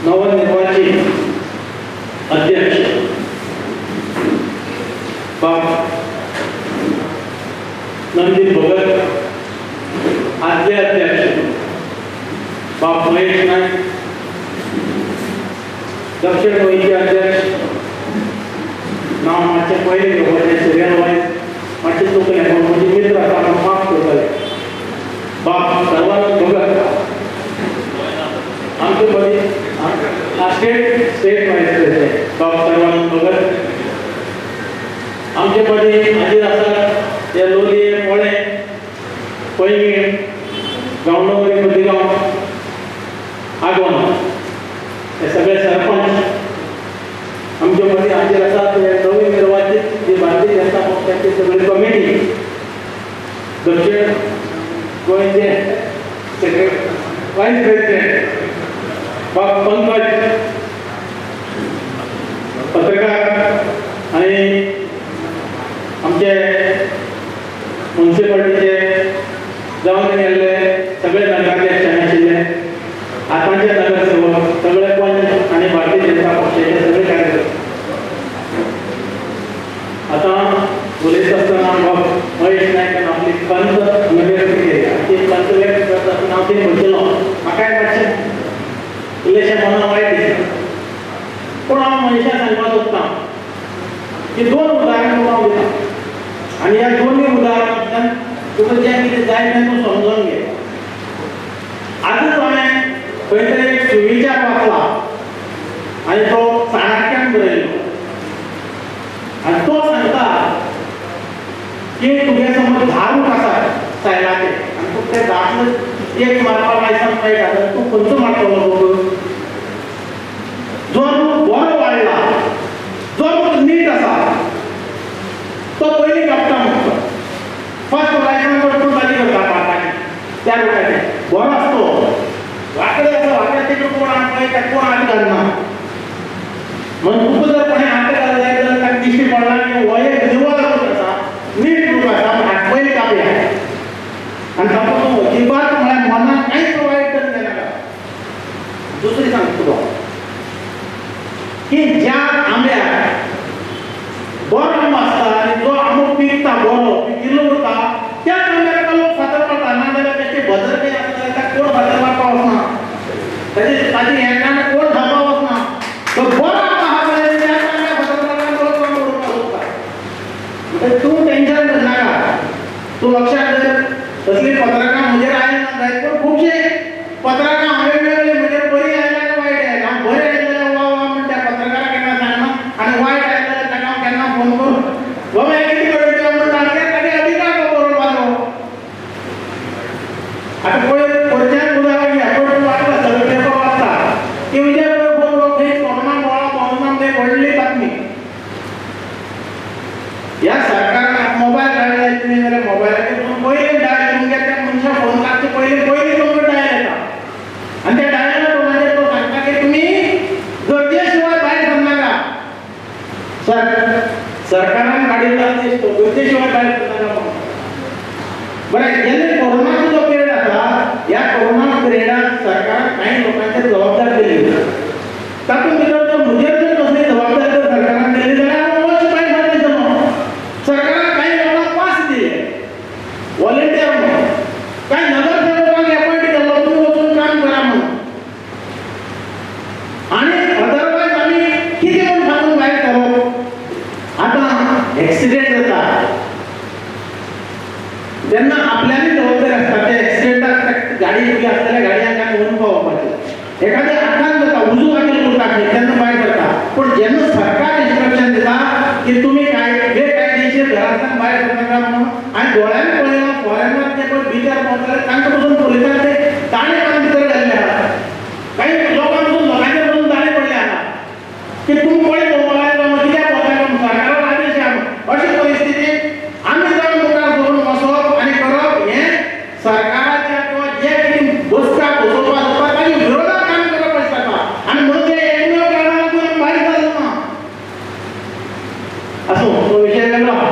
Speaker 4: नवनिर्वाचित अध्यक्ष बाब नंदीप भगत आदले अध्यक्ष बाब महेश नाईक दक्षिण गोंयचे अध्यक्ष नाव मातशें पयलीं घेवपाचें सिरियल वायज मातशें चुकलें पूण म्हजी मित्र आसा म्हाका माफ करतले बाब सर्वानंद भगत आमचे मदीं स्टेट वायज प्रेसिडेंट बाब सर्वानंद भगत आमचे मदीं हाजीर आसात ते लोलये मोळे पैंगीण गांवडोंगरी मदीगांव आगोंद हे सगळे सरपंच आमचे मदीं हाजीर आसात ते नवीन निर्वाचित जी भारतीय जनता पक्षाची सगळी कमिटी दक्षिण गोंयचे वायस प्रेसिडेंट बाब पंकज पत्रकार आणि आमचे म्युन्सिपालिटीचे जावन गेल्ले सगळे नगराध्यक्ष आशिल्ले आतांचे नगरसेवक सगळे पंच आणि भारतीय जनता पक्षाचे सगळे कार्यकर्ते आता उलयत आसतना बाब महेश नायकान आपली पंत व्यक्त केली ती पंत व्यक्त करता आसतना हांव ती म्हणटलो म्हाकाय मातशें इल्लेशें मनां वायट दिसता पूण हांव महेशाक सांगपाक सोदतां की 2 उदाहरणां तुका हांव दितां आनी ह्या दोनूय उदाहरणांतल्यान तुका जें कितें जाय तें तूं समजून घे आजूच हांवें खंय तरी एक सुविचार वाचला आनी तो चाणक्यान बरयलो आनी तो सांगता की तुगे समज 10 रूट आसात सायलाचे आनी तुका ते 10 एक मारपाक लायसन्स मेळटा जाल्यार तूं खंयचो मारतलो बघ जो रूट बरो वाडला जो रूट नीट आसा तो पयलीं कापता म्हणटा फर्स्ट लायसन्स तूं जाली करता मारपाची त्या रुटाचे बरो आसा तो वांकडे आसा वांकडे तिकडे कोण हात पळयता कोण हात घालना म्हणून तुका जर कोणें हात घालूं जाय जाल्यार ताका दिश्टी पडला की हो एक निवळ रूट आसा नीट रूट आसा हात पयलीं कापया आनी तातूंत अजिबात म्हळ्यार मनाक कांयच वायट ताची हेंडाना कोण थांबा वचना तो बरो आहा बरे त्या चांगल्या पत्रकारांबरोबर काम करपाक सोदता म्हणजे तूं टेन्शन घेनाका तूं लक्षात धर तसली पत्रकां म्हजेर आयली ना जायत पूण खुबशे पत्रकां हांवें वेगळे म्हजेर बरी आयल्या काय वायट आयल्या हांव बरें आयलें जाल्यार वा वा म्हण त्या पत्रकाराक केन्ना सांगना आनी वायट आयलें जाल्यार ताका हांव केन्ना फोन करून बाबा हें कितें कळटा म्हण ताणें ताचे अधिकार तो बरोवपाचो आतां पळय परत्यान उदाहरण घ्या पळय तूं वाचला सगळे पेपर वाचता की म्हणजे पळय खंय कोरोना बोळा पावना ते व्हडली बातमी ह्या सरकारान मोबायल काडला तुमी जाल्यार मोबायलाचेर तुमी पयलीं डायल तुमगे त्या मनशाक फोन लागचे पयलीं तुमकां डायल येता आनी त्या डायला टोनाचेर तो सांगता की तुमी गरजे शिवाय भायर सरनाका सरकारान काडिल्लो आदेश तो गरजे शिवाय भायर सरनाका म्हणून बरें जेन्ना कोरोनाचो जो पिरियड आसा ह्या कोरोना पिरियडाक सरकारान कांय लोकांचेर जबाबदार दिली तातूंत भितर जर म्हजेर जर कसली जबाबदारी जर सरकारान दिली जाल्यार हांव वच भायर सरतलो सरकारान कांय लोकांक पास दिले व्हॉलंटियर म्हणून कांय नगरसेवकांक अपॉइंट केलो तुमी वचून काम करा म्हणून आनी अदरवायज आमी कितें म्हूण सांगून भायर सरप आतां एक्सिडेंट जाता तेन्ना आपल्याली जबाबदारी आसता त्या एक्सिडेंटाक गाडी उबी आसलेल्या गाडयांक आमी व्हरून पावोवपाचें एखादें आकांत जाता उजू वाटेर उरता तेन्ना भायर सरता पूण जेन्ना सरकार इंस्ट्रक्शन दिता की तुमी बेकायदेशीर घरांतल्यान भायर सरनाका म्हणून आनी दोळ्यांनी पळयलां फॉरेनर जे पळय बिचार पावताले तांकां पसून पुलिसांनी ते ताणे काम भितर घाल्ले आहा काही लोकां पसून लोकांचे पसून ताणे पडले आहा की तुमी पळय पळोवपाक कित्याक पळोवपाक सरकाराचो आदेश आहा अशे परिस्थितींत आमी जावन मुखार धरून वचप आनी करप हें सरकाराच्या किंवा जे कितें बसका बसोवपाक जाता ताच्या विरोधात काम करप आसता आनी म्हणून ते एकमेव कारणान लागून भायर सरलो ना असो तो विशय वेगळो आहा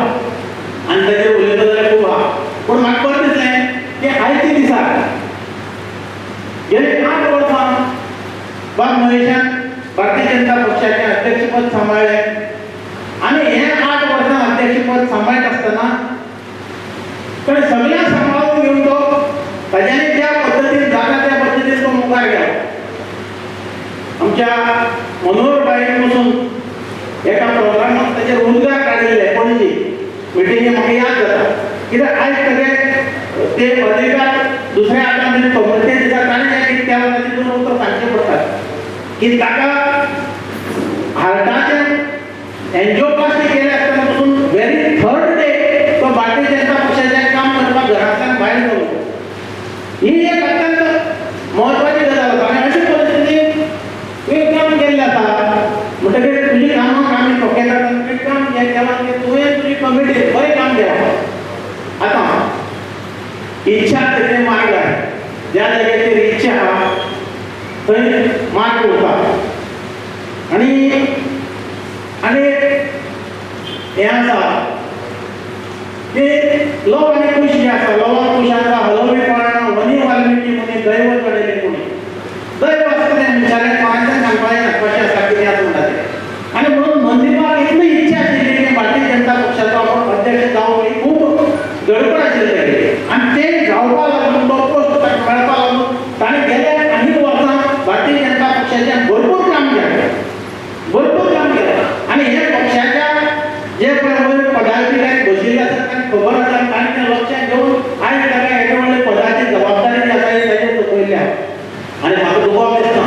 Speaker 4: आनी ताचेर उलयता जाल्यार खूब आहा पूण म्हाका बरें दिसलें की आयच्या दिसाक गेली 8 वर्सां बाब महेशान भारतीय जनता पक्षाचें अध्यक्षपद सांबाळ्ळें आनी हें 8 वर्सां अध्यक्षपद सांबाळीत आसतना ताणें सगळ्यांक सांबाळून घेवन तो ताज्यांनी ज्या पद्दतीन जाता त्या पद्दतीन तो मुखार गेलो आमच्या मनोहर बाईन पसून एका प्रोग्रामाक ताचेर उद्गार काडिल्ले पणजी मिटिंगे म्हाका याद जाता कित्याक आयज सगळे ते अधिकार दुसऱ्या हातान ते दिसा ताणें जें कितें केलां ताचेर उतर सांगचें पडटा की ताका हार्टाचें एन्जिओप्लास्टी केले आसतना पसून व्हेरी थर्ड डे तो भारतीय जनता पक्षाचें काम करपाक घरांतल्यान भायर सरलो ही एक अत्यंत म्हत्वाची गजाल आसा आनी अशे परिस्थितींत एक काम केल्लें आसा म्हणटकीर तुजी कामां आमी ठोकेतात एक काम हें केलां की तुवें तुजी कमिटी बरें काम केलां आतां इच्छा तेजें मार्ग आसा ज्या जाग्याचेर इच्छा आहा थंय मार्ग उरता आनी हें आसा की लव आनी कुश जें आसा लवाक कुशांचा हलवी पाळणा वनी वाल्मिकी मुनी दैव चडयले कोणी दैव आसता तें मनशालें कोणाचें सांगपाक येना कशें आसा कितें आसा म्हणटा तें आनी म्हणून मंदिपाक इतली इच्छा आशिल्ली की भारतीय जनता पक्षाचो आपण अध्यक्ष जावं ही खूब गडबड आशिल्ली ताची आनी तें जावपा लागून तो पोस्ट ताका मेळपा लागून ताणें गेल्या आनीक वर्सां भारतीय जनता पक्षाचें भरपूर काम केलें आनी हे पक्षाच्या जे पळय पदाधिकारी बशिल्ले आसात तांकां खबर आसा ताणें तें लक्षांत घेवन आयज ताका एके व्हडले पदाची जबाबदारी जी आसा ही ताचेर सोंपयल्या आनी म्हाका दुबाव दिसना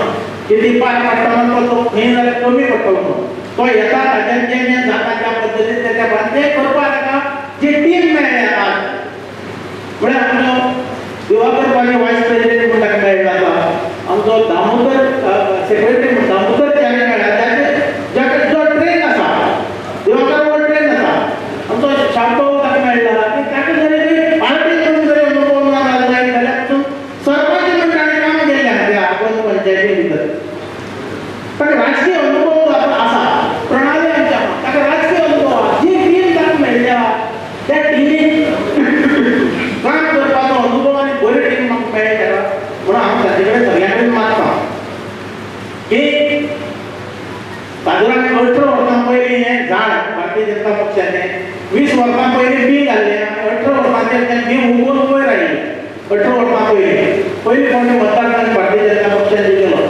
Speaker 4: की ती पार पडटना तो खंय जाल्यार कमी पडटलो म्हणून तो येता ताच्यान जें जाता त्या पद्दतीन तेच्या भायर तें करपाक ताका जी टीम मेळ्ळी आज म्हळ्यार आमचो दिवाकर पाणी वायस प्रेसिडेंट म्हूण ताका मेळ्ळो आसा आमचो दामोदर सेक्रेटरी म्हूण दामोदर त्याने मेळ्ळा जाका जो ट्रेन आसा दिवाकर हो ट्रेन आसा आमचो शांतो ताका मेळ्ळा की ताका जरी पार्टी करून जरी अनुभव ना जाय जाल्यार पसून सरपंच म्हणून ताणें काम केल्लें आसा त्या आगोंद पंचायती भितर ताका राजकीय अनुभव आसा प्रणाली आमच्या ताका राजकीय अनुभव आसा जी टीम ताका मेळ्ळ्या त्या टिमीक काम करपाचो अनुभव आनी बरी टीम म्हाका मेळ्ळी ताका म्हणून हांव ताचे कडेन सगळ्यां कडेन मागता की सादारण 18 वर्सां पयलीं हें झाड भारतीय जनता पक्षाचें 20 वर्सां पयलीं बी घाल्लें आनी 18 वर्सांचेर तें बी उगोवन वयर आयलें 18 वर्सां पयलीं फावटी मतदारसंघ भारतीय जनता पक्षान जिखलो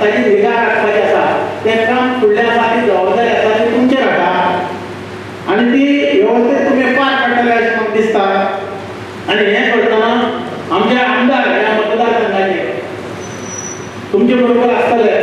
Speaker 4: ताची निगा राखपाची आसा तें काम फुडल्या आसा ती जबाबदारी आसा ती तुमचेर आसा आनी ती वेवस्थीत तुमी पार पाडटले अशें म्हाका दिसता आनी हें करतना आमचे आमदार ह्या मतदारसंघाचे तुमचे बरोबर आसतले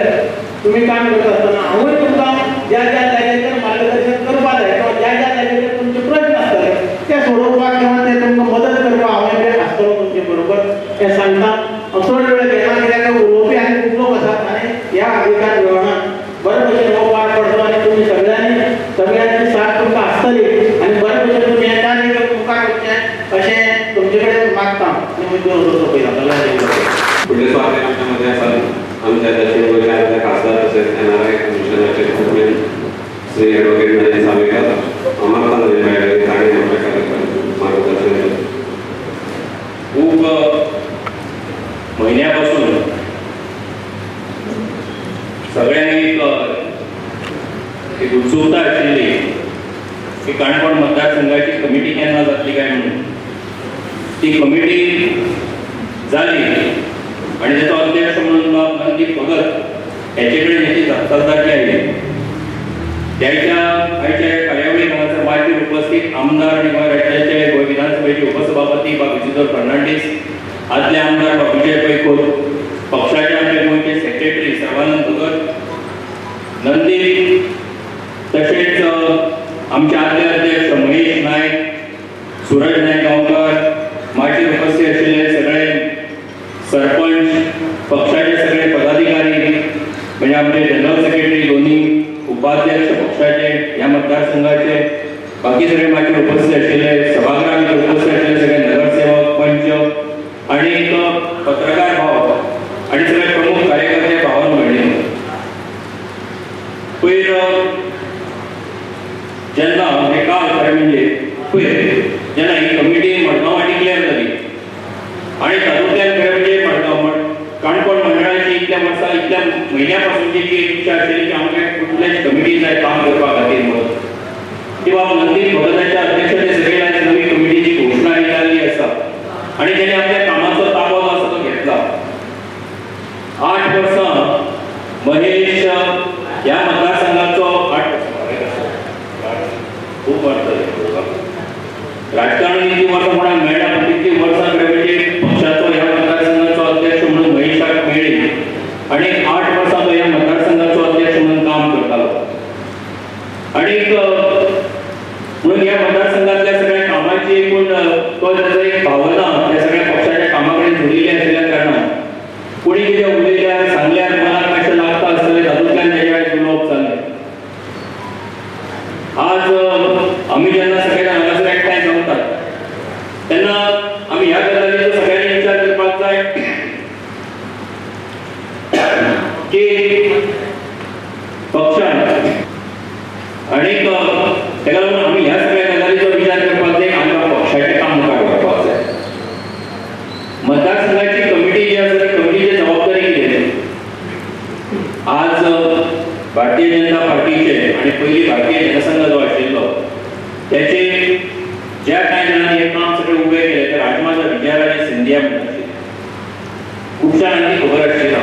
Speaker 4: तुम्ही काम करता असताना हांवूय तुमकां ज्या ज्या जाग्याचेर मार्गदर्शन करपाक जाय किंवा ज्या ज्या जाग्याचेर तुमचे प्रश्न आसतले ते सोडोवपाक किंवा ते तुमकां मदत करपाक हांवें वेळ आसतलो तुमचे बरोबर हें सांगता चड वेळ घेना कित्याक उलोवपी आनी खूब लोक आसात आनी ह्या अधिकार ग्रहणान बरे भशेन हो पार पडटलो आनी तुमी सगळ्यांची साथ तुमकां आसतली आनी बरे भशेन तुमी हें कार्य मुखार करचें अशें तुमचे कडेन मागता आनी मुद्दो सोंपयता
Speaker 1: पुढले स्वागत आमच्यामध्ये असतात आमच्या दक्षिण गोंयच्या खासदार तसेच NRI कमिशनरचे चेअरमन श्री ॲडव्होकेट नरेंद्र सावेकर आम्हाला ठाणे आमच्या कार्यक्रम मार्गदर्शन
Speaker 2: खूप महिन्यापासून सगळ्यांनी एक उत्सुकता आशिल्ली की काणकोण मतदारसंघाची कमिटी केन्ना जातली काय म्हणून ती कमिटी जाली आणि त्याचा अध्यक्ष म्हणून मनदीप भगत याचे कडेन याची जबाबदारी आयली त्याच्या आयच्या कार्यावळीक हांगासर वाचीर उपस्थित आमदार आणि गोंय राज्याचे गोंय विधानसभेचे उपसभापती बा विजेंद्र फर्नांडीस आदले आमदार बा विजय पैखोत पक्षाचे आमचे गोंयचे सेक्रेटरी सर्वानंद भगत नंदीप तसेच आमचे आदले अध्यक्ष महेश नायक सूरज नायक गांवकर माचीर उपस्थित आशिल्ले सगळे सरपंच पक्षाचे सगळे पदाधिकारी म्हणजे आमचे जनरल सेक्रेटरी दोन्ही उपाध्यक्ष पक्षाचे या मतदारसंघाचे बाकी सगळे मागीर उपस्थित आशिल्ले सभागृहात उपस्थित आशिल्ले सगळे नगरसेवक पंच आणि एक पत्रकार भाव आणि सगळे प्रमुख कार्यकर्ते भावान मेळ्ळे पयर जेन्ना हे काल खरें म्हणजे पयर जेन्ना ही कमिटी मडगांवां डिक्लेअर जाली आणि तातूंतल्यान खरें म्हणजे मडगांव काणकोण मंडळाची इतल्या वर्सां इतल्या म्हयन्यापासूनची जी इच्छा आशिल्ली की आमकां कुठल्याच कमिटी जाय काम करपा खातीर म्हणून ती बाब नंदीप भगताच्या अध्यक्षते सकयल आज नवी कमिटीची घोशणा जाल्ली आसा आणि तेणे आपल्या कामाचो ताबो जो आसा तो घेतला 8 वर्सां महेश ह्या मतदारसंघाचो 8 खूब वर्सां राजकारणी ती वर्सां कोणाक मेळना पूण तितली वर्सां म्हणजे पक्षाचो ह्या मतदारसंघाचो अध्यक्ष म्हणून महेशाक मेळ्ळी आणि 8 वर्सां तो ह्या मतदारसंघाचो अध्यक्ष म्हणून काम करतालो आणि म्हणून ह्या मतदारसंघातल्या सगळ्या कामाची एकूण तो त्याचो एक भावना त्या सगळ्या पक्षाच्या कामा कडेन जोडिल्ली आशिल्ल्या कारणान कोणी कितें उलयल्यार सांगल्यार मनाक मातशें लागता आसतलें तातूंतल्यान तेजे आयज उलोवप जालें आज आमी जेन्ना सगळे जाण हांगासर एकठांय जमतात तेन्ना आमी ह्या गजालीचो सगळ्यांनी विचार करपाक जाय की पक्षान आनीक तेका लागून आमी ह्या सगळ्या गजालीचो विचार करपाक जाय आमकां पक्षाचें काम मुखार व्हरपाक जाय मतदारसंघाची कमिटी जी आसा ती कमिटीची जबाबदारी कितें आज भारतीय जनता पार्टीचे आणि पहिली भारतीय जनसंघ जो आशिल्लो त्याचे ज्या कांय जाणांनी हे काम सगळे उबे केले ते राजमाता विजयाराजे सिंधिया म्हणून आशिल्ले खुबश्या जाणांनी खबर आशिल्ला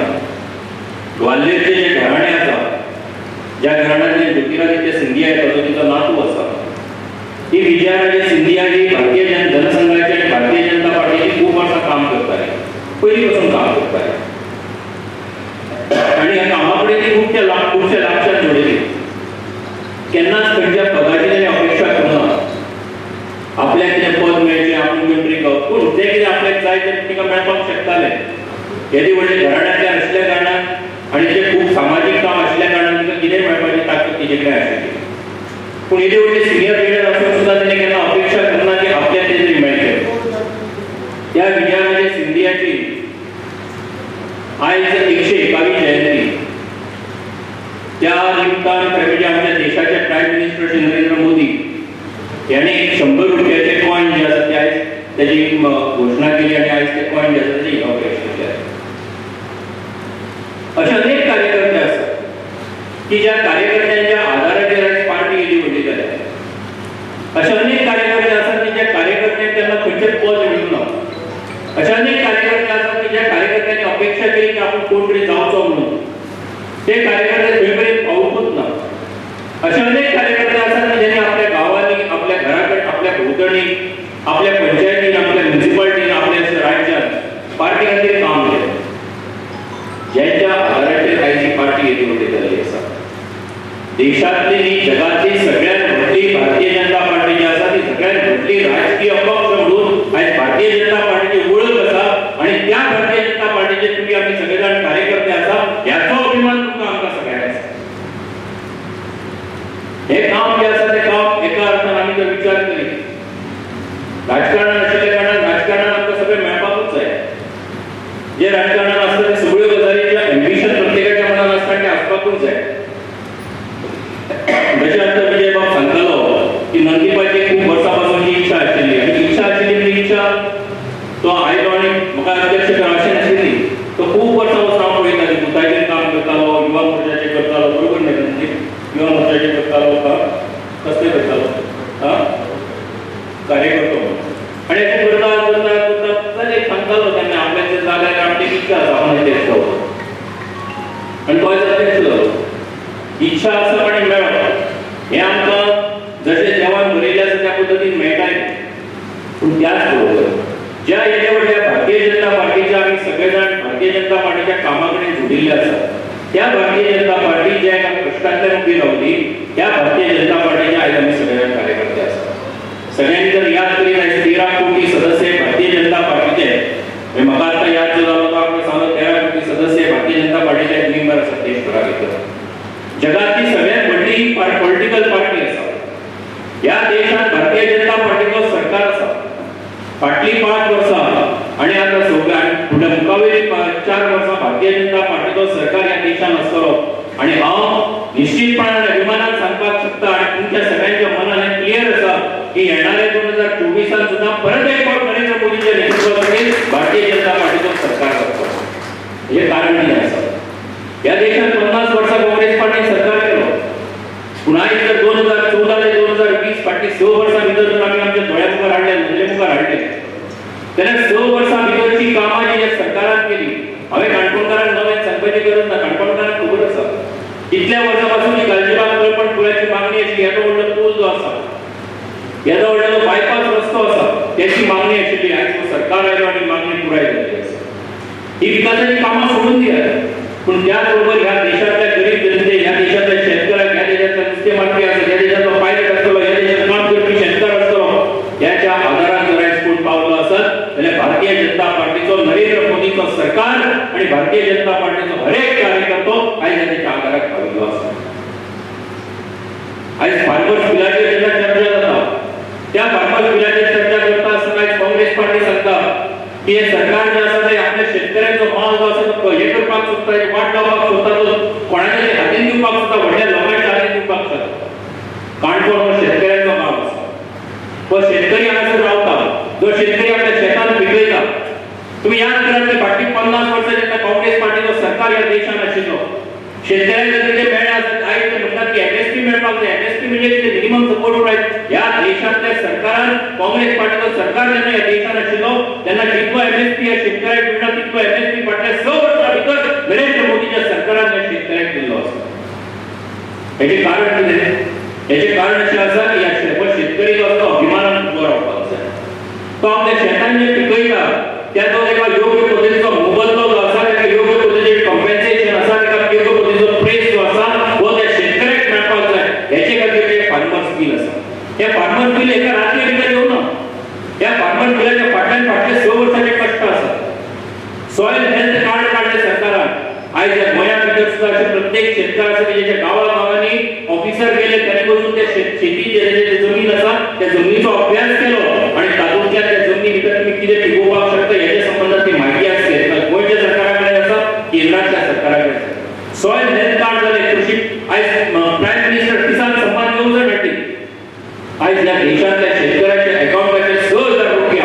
Speaker 2: ग्वाल्हेरचे जे घराणे आसा ज्या घराण्यांतले ज्योतिरादित्य सिंधिया येता तो तिचो नातू आसा ही विजयाराजे सिंधिया ही भारतीय जनसंघाची आणि भारतीय जनता पार्टीची खूब वर्सां काम करताली पयलीं पासून काम करताली आणि ह्या कामा कडेन ती खुबशे लागशात जोडिल्ली केन्नाच खंयच्या पदाची ताणें अपेक्षा करुना आपल्याक कितें पद मेळचें आपूण मंत्री पूण जें कितें आपल्याक जाय तें तिका मेळपाक शकतालें येदी व्हडले घराण्यांतल्यान आशिल्ल्या कारणान आनी तें खूब सामाजीक काम आशिल्ल्या कारणान तिका कितें मेळपाची ताकद तिजे कडेन आशिल्ली पूण येदी व्हडली सिनियर लिडर आसून सुद्दां ताणें केन्ना अपेक्षा करना की आपल्याक कितें तरी मेळचें त्या विजयाराजे सिंधियाची आयज 121 जयंती त्या निमतान म्हणजे आमच्या देशाचे प्राईम मिनिस्टर श्री नरेंद्र मोदी यांनी 100 रुपयाचे कॉइन जे आसा ते आयज त्याची घोषणा केली आणि आयज ते कॉइन जे आसा ते इनॉग्रेशन केले अशे अनेक कार्यकर्ते आसात की ज्या कार्यकर्त्यांच्या आधाराचेर आयज पार्टी येदी व्हडली जाल्या अशे अनेक कार्यकर्ते आसात की ज्या कार्यकर्त्यांक त्यांना खंयचें पद मेळूना अशे अनेक कार्यकर्ते आसात की ज्या कार्यकर्त्यांनी अपेक्षा केली की आपण कोण तरी जावचो म्हणून ते कार्यकर्ते खंयपर्यंत पावूंकूच ना. असे अनेक कार्यकर्ते असतात की ज्यांनी आपल्या गावांनी, आपल्या घराकडे, आपल्या भोवतणी, आपल्या पंचायतीन, आपल्या म्युनिसिपालिटीन, आपल्या राज्यात पार्टी खातीर काम केलें. ज्यांच्या आधाराचेर आयज ही पार्टी येवजण जाल्ली आसा. देशातली न्ही जगातली सगळ्यात व्हडली भारतीय जनता पार्टी जी आसा ती सगळ्यात व्हडली राजकीय पक्ष म्हणून आयज भारतीय जनता पार्टीची वळख आसा आणि त्या भारतीय जनता पार्टीचे तुम्ही आम्ही सगळेजण कार्यकर्ते आसा याचो अभिमान तुमकां आमकां सगळ्यांक आसा. हे काम जे आसा ते काम एका अर्थान आमी जर विचार करीत राजकारणान आशिल्ल्या कारणान राजकारणान आमकां सगळें मेळपाकूच जाय. जे राजकारणान आसता ते सगळ्यो गजालींचे एम्बिशन प्रत्येकाच्या मनान आसता ते आसपाकूच जाय. जशें आतां विजय बाब सांगतालो की नंदीपाची खूब वर्सां पासूनची इच्छा आशिल्ली आनी इच्छा आशिल्ली ती इच्छा तो आयलो आनी म्हाका अध्यक्ष करपाची नाशिल्ली. तो खूब वर्सां पासून हांव पळयता की बुथाचेर काम करतालो, युवा मोर्चाचेर करतालो, बरोबर न्ही म्हणजे युवा मोर्चाचेर करतालो का कसले करतालो कार्यकर्तो आनी अशें करता करता करता एक सांगतालो तेन्ना आपल्याक जर जाल्यार आमची इच्छा आसा हांव अध्यक्ष जावपाक आनी तो आयज अध्यक्ष जालो. इच्छा आसा आनी मेळप हे आमकां जशें देवान बरयलें आसा त्या पद्दतीन मेळटाय. पूण त्याच बरोबर ज्या हेजे वयल्या भारतीय जनता पार्टीच्या आमी सगळे जाण भारतीय जनता पार्टीच्या कामा कडेन जोडिल्ले आसा त्या भारतीय जनता पार्टी ज्या एका कश्टांतल्यान उबी रावली त्या भारतीय जनता पार्टीचे आयज आमी सगळे जाण कार्यकर्ते आसा. सगळ्यांनी जर याद करीत आयज 13 कोटी सदस्य भारतीय जनता पार्टीचे म्हाका आतां याद जालो तो आपणे सांगलो 13 कोटी सदस्य भारतीय जनता पार्टीचे मेंबर आसा देशभरा भितर. जगातली सगळ्यात व्हडली पॉलिटिकल पार्टी आसा. ह्या देशात भारतीय जनता पार्टीचो सरकार आसा. फाटली 5 वर्सां आनी आतां सगळ्या फुडें मुखावेली 4 वर्सां भारतीय जनता पार्टीचो सरकार ह्या देशान आसतलो आनी हांव निश्चितपणान अभिमानान सांगपाक शकता आनी तुमच्या सगळ्यांच्या मनान हें क्लियर आसा की येणाऱ्या 2024 सुद्दां परत एक फावट नरेंद्र मोदीच्या नेतृत्वाखातीर भारतीय जनता पार्टीचो सरकार जातलो. हें कारण कितें आसा? ह्या देशात 50 वर्सां काँग्रेस पार्टीन सरकार केलो. पूण आयज जर 2014 ते 2020 फाटली 6 वर्सां भितर जर आमी आमच्या दोळ्या मुखार हाडले, नजरे मुखार हाडले जाल्यार 6 वर्सां भितरची कामां जी ह्या सरकारान केली हांवें काणकोणकारांक नवें सांगपाची गरज ना. काणकोणकारांक खबर आसा इतल्या वर्सां पासून जी गालजीबाग तळपण पुलाची मागणी आशिल्ली, येदो व्हडलो पूल जो आसा, येदो व्हडलो बायपास रस्तो आसा त्याची मागणी आशिल्ली. आयज तो सरकार आयलो आनी मागणी पुराय जाल्ली आसा. ही विकासाची कामां सोडून दियात पूण त्याच बरोबर ह्या देशातल्या गरीब जनते, ह्या देशातल्या शेतकऱ्याक, ह्या देशातल्या नुस्तेमारपी आसा, ह्या देशाचो पायलट आसतलो, ह्या देशात काम करपी शेतकार आसतलो, ह्याच्या आदारान जर आयज कोण पावलो आसत जाल्यार भारतीय जनता पार्टीचो नरेंद्र मोदीचो सरकार आनी भारतीय जनता पार्टीचो हर एक कार्यकर्तो आयज त्याच्या आदाराक पाविल्लो आसा. आयज फार्मर्स बिलाचेर जेन्ना चर्चा जाता त्या फार्मर्स बिलाचेर चर्चा करता आसतना आयज काँग्रेस पार्टी सांगता की हे सरकार जे आसा ते आपल्या शेतकऱ्यांचो माल जो आसा तो हे करपाक सोदता, वाट लावपाक सोदता, तो कोणाच्या हातीन दिवपाक सोदता, व्हडल्या लोकांच्या हातीन दिवपाक सोदता. काणकोण हो शेतकऱ्यांचो गांव आसा. तो शेतकरी हांगासर रावता, जो शेतकरी आपल्या शेतान पिकयता. तुम्ही याद करात की फाटली 50 वर्सां जेन्ना काँग्रेस पार्टीचो सरकार ह्या देशान आशिल्लो शेतकऱ्यांक कितें मेळ्ळें आसत आयज ते म्हणटात की एमएसपी मेळपाक जाय. एमएसपी म्हणजे कितें? मिनिमम सपोर्ट प्रायस. ह्या देशातल्या सरकारान काँग्रेस पार्टीचो सरकार जेन्ना ह्या देशान आशिल्लो तेन्ना जितलो एमएसपी ह्या शेतकऱ्याक मेळटा तितलो एमएसपी फाटल्या 6 वर्सां भितर नरेंद्र मोदीच्या सरकारान ह्या शेतकऱ्याक दिल्लो आसा. हेचें कारण कितें? हेचें कारण अशें आसा की ह्या शेतकरी जो आसा तो अभिमानान उबो रावपाक जाय. तो आपल्या शेतान जे पिकयता त्याचो तेका योग्य पद्दतीचो मोबदलो जो आसा, तेका योग्य पद्दतीचें कॉम्पेन्सेशन आसा, तेका योग्य पद्दतीचो प्रेस जो आसा हो त्या शेतकऱ्याक मेळपाक जाय. हेचे खातीर एक फार्मर्स बील आसा. हे फार्मर्स बील एका रात्री भितर येवना. ह्या फार्मर्स बिलाच्या फाटल्यान फाटले 6 वर्सांचे कश्ट आसा. सॉयल हेल्थ कार्ड काडले सरकारान. आयज ह्या गोंया भितर सुद्दां अशे प्रत्येक शेतकार आसा की जेच्या गांवांनी ऑफिसर गेले त्यांनी बसून ते शेतीची जे जमीन आसा त्या जमनीचो अभ्यास केलो आनी तातूंतल्या त्या जमनी भितर तुम्ही कितें पिकोवपाक शकता हेच्या संबंधात ती म्हायती आसली. गोंयच्या सरकारा कडेन आसा, केंद्राच्या सरकारा कडेन आसा. सॉयल हेल्थ कार्ड जाले कृषी. आयज प्रायम मिनिस्टर किसान सन्मान येवजण हाडली. आयज ह्या देशातल्या शेतकऱ्याच्या अकाउंटाचेर 6,000 रुपया.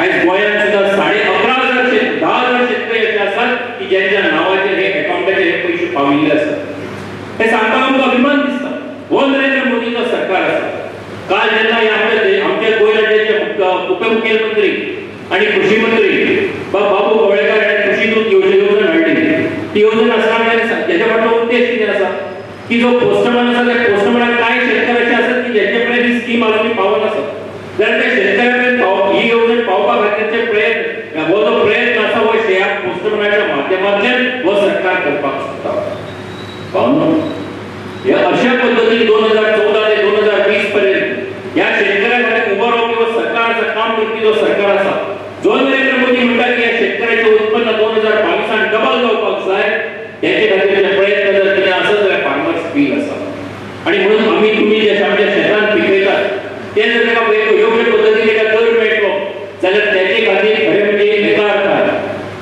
Speaker 2: आयज गोंयांत सुद्दां 11,500 10,000 शेतकरी असे आसात की ज्यांच्या नावाचेर हे अकाउंटाचेर हे पयशे पाविल्ले आसात. हे सांगपाक आमकां अभिमान दिसता. हो नरेंद्र मोदीचो सरकार आसा. काल जेन्ना आमच्या गोंय राज्याचे उपमुख्यमंत्री आणि कृषी मंत्री बाबू कवळेकर हाणें कृषी दूत येवजण हाडली. ती येवजण आसतना तेच्या फाटलो की जो पोस्टमॅन आसा त्या पोस्टमॅनाक कांय शेतकाराचे आसत की जेचे पर्यंत ही स्कीम अजून पावना आसत जाल्यार त्या शेतकाऱ्यापर्यंत ही येवजण पावपा खातीरचे प्रयत्न हो जो प्रयत्न आसा हो ह्या पोस्टमॅनाच्या माध्यमांतल्यान हो सरकार करपाक शकता पावनो या अशा पद्धतीने 2014 ते 2020 पर्यंत या शेतकऱ्या खातीर उबो रावपी हो सरकाराचं काम करपी जो सरकार आसा जो नरेंद्र मोदी म्हणटा की या शेतकऱ्याचे उत्पन्न 2022 डबल जावपाक जाय याचे खातीर प्रयत्न जर कितें आसत जाल्यार फार्मर्स बील आसा आणि म्हणून आम्ही तुम्ही जे आमच्या शेतांत पिकयतात ते जर ताका योग्य पद्धतीने ताका दर मेळटलो जाल्यार त्याचे खातीर खरें म्हणजे एका अर्थान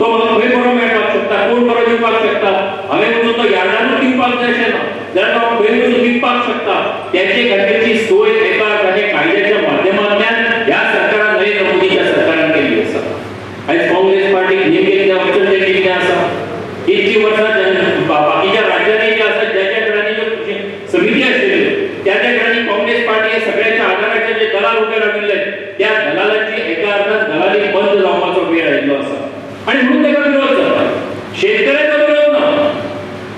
Speaker 2: तो म्हाका खंय बरो मेळपाक शकता कोण बरो दिवपाक शकता हांवें वचून तो यार्डानूच दिवपाक जाय अशें ना जाल्यार तो खंय वचून विकपाक शकता त्याचे खातीरची सोय एका अर्थाने कायद्याच्या माध्यमांतल्यान ह्या सरकारान नरेंद्र मोदीच्या सरकारान केल्ली आसा आयज काँग्रेस पार्टीक नेमके वचन तेंची कितें आसा इतली वर्सां बाकीच्या राज्यांनी जे आसा ज्या ज्या कडेन ज्यो समिती आशिल्ल्यो त्या त्या कडेन काँग्रेस पार्टी हे सगळ्याच्या आदाराचे जे दलाल उबे राविल्ले त्या दलालांची एका अर्थान दलाली बंद जावपाचो वेळ आयिल्लो आसा आणि म्हणून ताका विरोध जाता शेतकऱ्याचो विरोध ना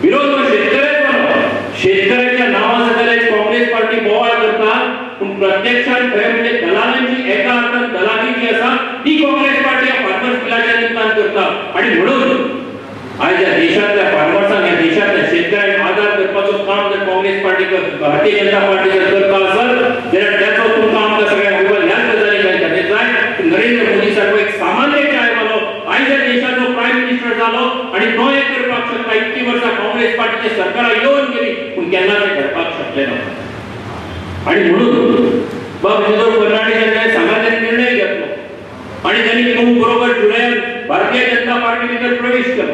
Speaker 2: विरोध हो शेतकऱ्याचो ना शेतकऱ्याच्या नांवा सकयल काँग्रेस पार्टी बोवाळ करता पूण प्रत्यक्षात खरें म्हणजे दलालांची एका अर्थान दलाली जी आसा ती काँग्रेस पार्टी या फार्मर्स बिलाच्या निमतान करता आणि म्हणून आज या देशातल्या फार्मर्सांक या देशातल्या शेतकऱ्यांक आदार करपाचो काम जर काँग्रेस पार्टी भारतीय जनता पार्टी जर करता आसत जाल्यार त्याचो तुमकां आमकां सगळ्यांक अहवाल ह्याच गजाली जाय नरेंद्र मोदी सारको एक सामान्य चायवालो आयज या देशाचो प्रायम मिनिस्टर जालो आणि तो एक करपाक शकता इतकी वर्सां काँग्रेस पार्टीचे सरकारां येवन गेली पूण केन्ना ते करपाक शकले ना आणि म्हणून बाबा फर्नांडीस सांगात निर्णय घेतलो आणि त्यांनी खूप बरोबर जुलयात भारतीय जनता पार्टी भितर प्रवेश केलो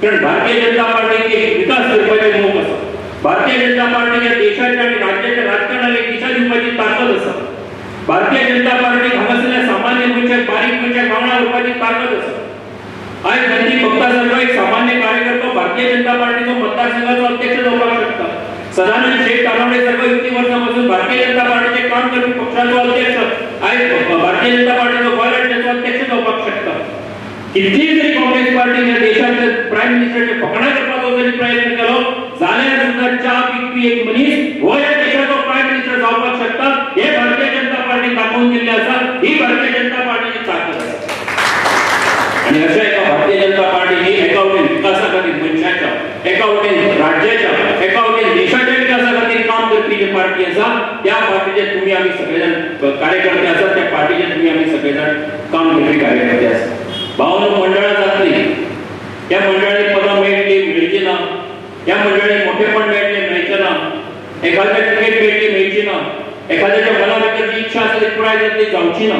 Speaker 2: कारण भारतीय जनता पार्टीची विकास करपाची मोख आसा भारतीय जनता पार्टीच्या देशाच्या आणि राज्याच्या राजकारणाला एक दिशा दिवपाची ताकद आसा भारतीय जनता पार्टी हांगासरल्या सामान्य मनशाक बारीक मनशाक वांगडा व्हरपाची ताकद आसा आयज गांधी भक्तासारको एक सामान्य कार्यकर्तो भारतीय जनता पार्टीचो मतदारसंघाचो अध्यक्ष जावपाक शकता सदानंद शेख तानावडे सारको इतकी वर्सां पासून भारतीय जनता पार्टीचे काम करपी पक्षाचो अध्यक्ष आयज भारतीय जनता पार्टीचो गोंय राज्याचो अध्यक्ष जावपाक शकता कितली जरी काँग्रेस पार्टीने देशाचे प्रायम मिनिस्टरचे फकाणा करपाचो जरी प्रयत्न केलो जाल्यार सुद्धा च्या पिकपी एक मनीस हो या देशाचो प्रायम मिनिस्टर जावपाक शकता हे भारतीय जनता पार्टी दाखवून दिल्ले आसा ही भारतीय जनता पार्टीची ताकद आसा आणि अशा एका भारतीय जनता पार्टीने एका वटेन विकासा खातीर मनशाच्या एका वटेन राज्याच्या एका वटेन देशाच्या विकासा खातीर काम करपी जी पार्टी आसा त्या पार्टीचे तुम्ही आम्ही सगळेजण कार्यकर्ते आसात त्या पार्टीचे तुम्ही आम्ही सगळेजण काम करपी कार्यकर्ते आसात भावनो मंडळां जातली त्या मंडळांनी पदां मेळटली मेळची ना त्या मंडळांनी मोठेपण मेळटले मेळचे ना एखाद्या क्रिकेट मेळटली मेळची ना एखाद्याच्या मना भितर जी इच्छा आसा ती पुराय जातली जावची ना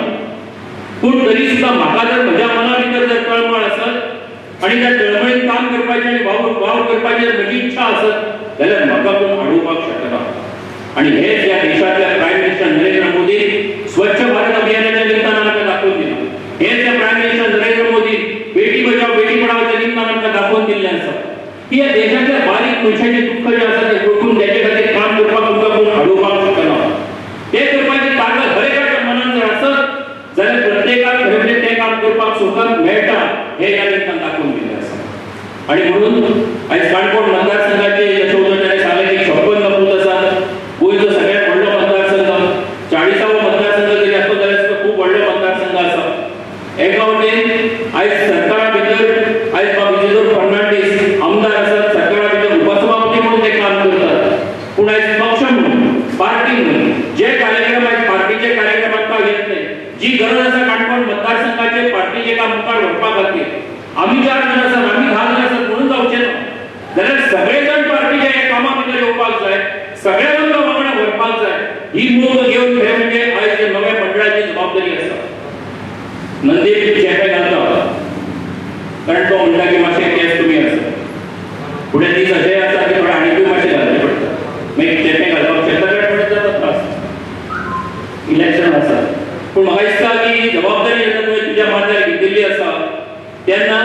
Speaker 2: पूण तरी सुद्धा म्हाका जर म्हज्या मना भितर जर तळमळ आसत आणि त्या तळमळीत काम करपाची आणि वाव करपाची जर म्हजी इच्छा आसत जाल्यार म्हाका कोण अडोवपाक शकना आणि हेच या देशातल्या प्रायम मिनिस्टर नरेंद्र मोदी स्वच्छ भारत अभियानाच्या निमतान आमकां दाखोवन दिला हेच त्या प्रायम मिनिस्टर नरेंद्र मोदी बेटी बचाव बेटी पढावच्या निमतान आमकां दाखोवन दिल्लें आसा की या देशातल्या बारीक मनशाचे दुःख जे आसा ते ओळखून त्याचे खातीर काम करपाक तुमकां कोण अडोवपाक शकना ते करपाची ताकद हर एकाच्या मनान जर आसत जाल्यार प्रत्येकाक खरें म्हणजे तें काम करपाक स्वताक मेळटा हे ह्या निमतान दाखोवन दिल्लें आसा आणि म्हणून आयज काणकोण मतदारसंघाचे यशोधराचे सांगले की 56 बूथ आसात गोंयचो सगळ्यात व्हडलो मतदारसंघ 40वो मतदारसंघ जरी आसलो जाल्यार सुद्दां खूब व्हडलो मतदारसंघ आसा एका वटेन आयज सरकारा भितर आयज विजय फर्नांडीस आमदार आसात सरकारा भितर उपसभापती म्हणून ते काम करतात पूण आयज पक्ष म्हणून पार्टी म्हणून जे कार्यक्रम आयज पार्टीचे कार्यक्रम आमकां येतले जी गरज आसा काणकोण मतदारसंघाचे पार्टीचे काम मुखार व्हरपा खातीर आमी 4 जण आसात आमी 10 जण आसात म्हणून जावचे ना जाल्यार सगळेजण पार्टीच्या ह्या कामा भितर येवपाक जाय सगळ्यांक वांगडा व्हरपाक जाय ही मोग घेवन खरें म्हणजे आयज नव्या मंडळाची जबाबदारी आसा नंदीक चेपे घालता कारण तो म्हणटा की मातशे केस तुमी आसा फुडें दीस अशें आसा की थोडे आनीकूय मातशें घालचें पडटा मागीर चेपे घालपाक शेता कडेन थोडे जाता त्रास इलेक्शन आसा पूण म्हाका दिसता की जबाबदारी जेन्ना तुवें तुज्या माथ्यार घेतिल्ली आसा तेन्ना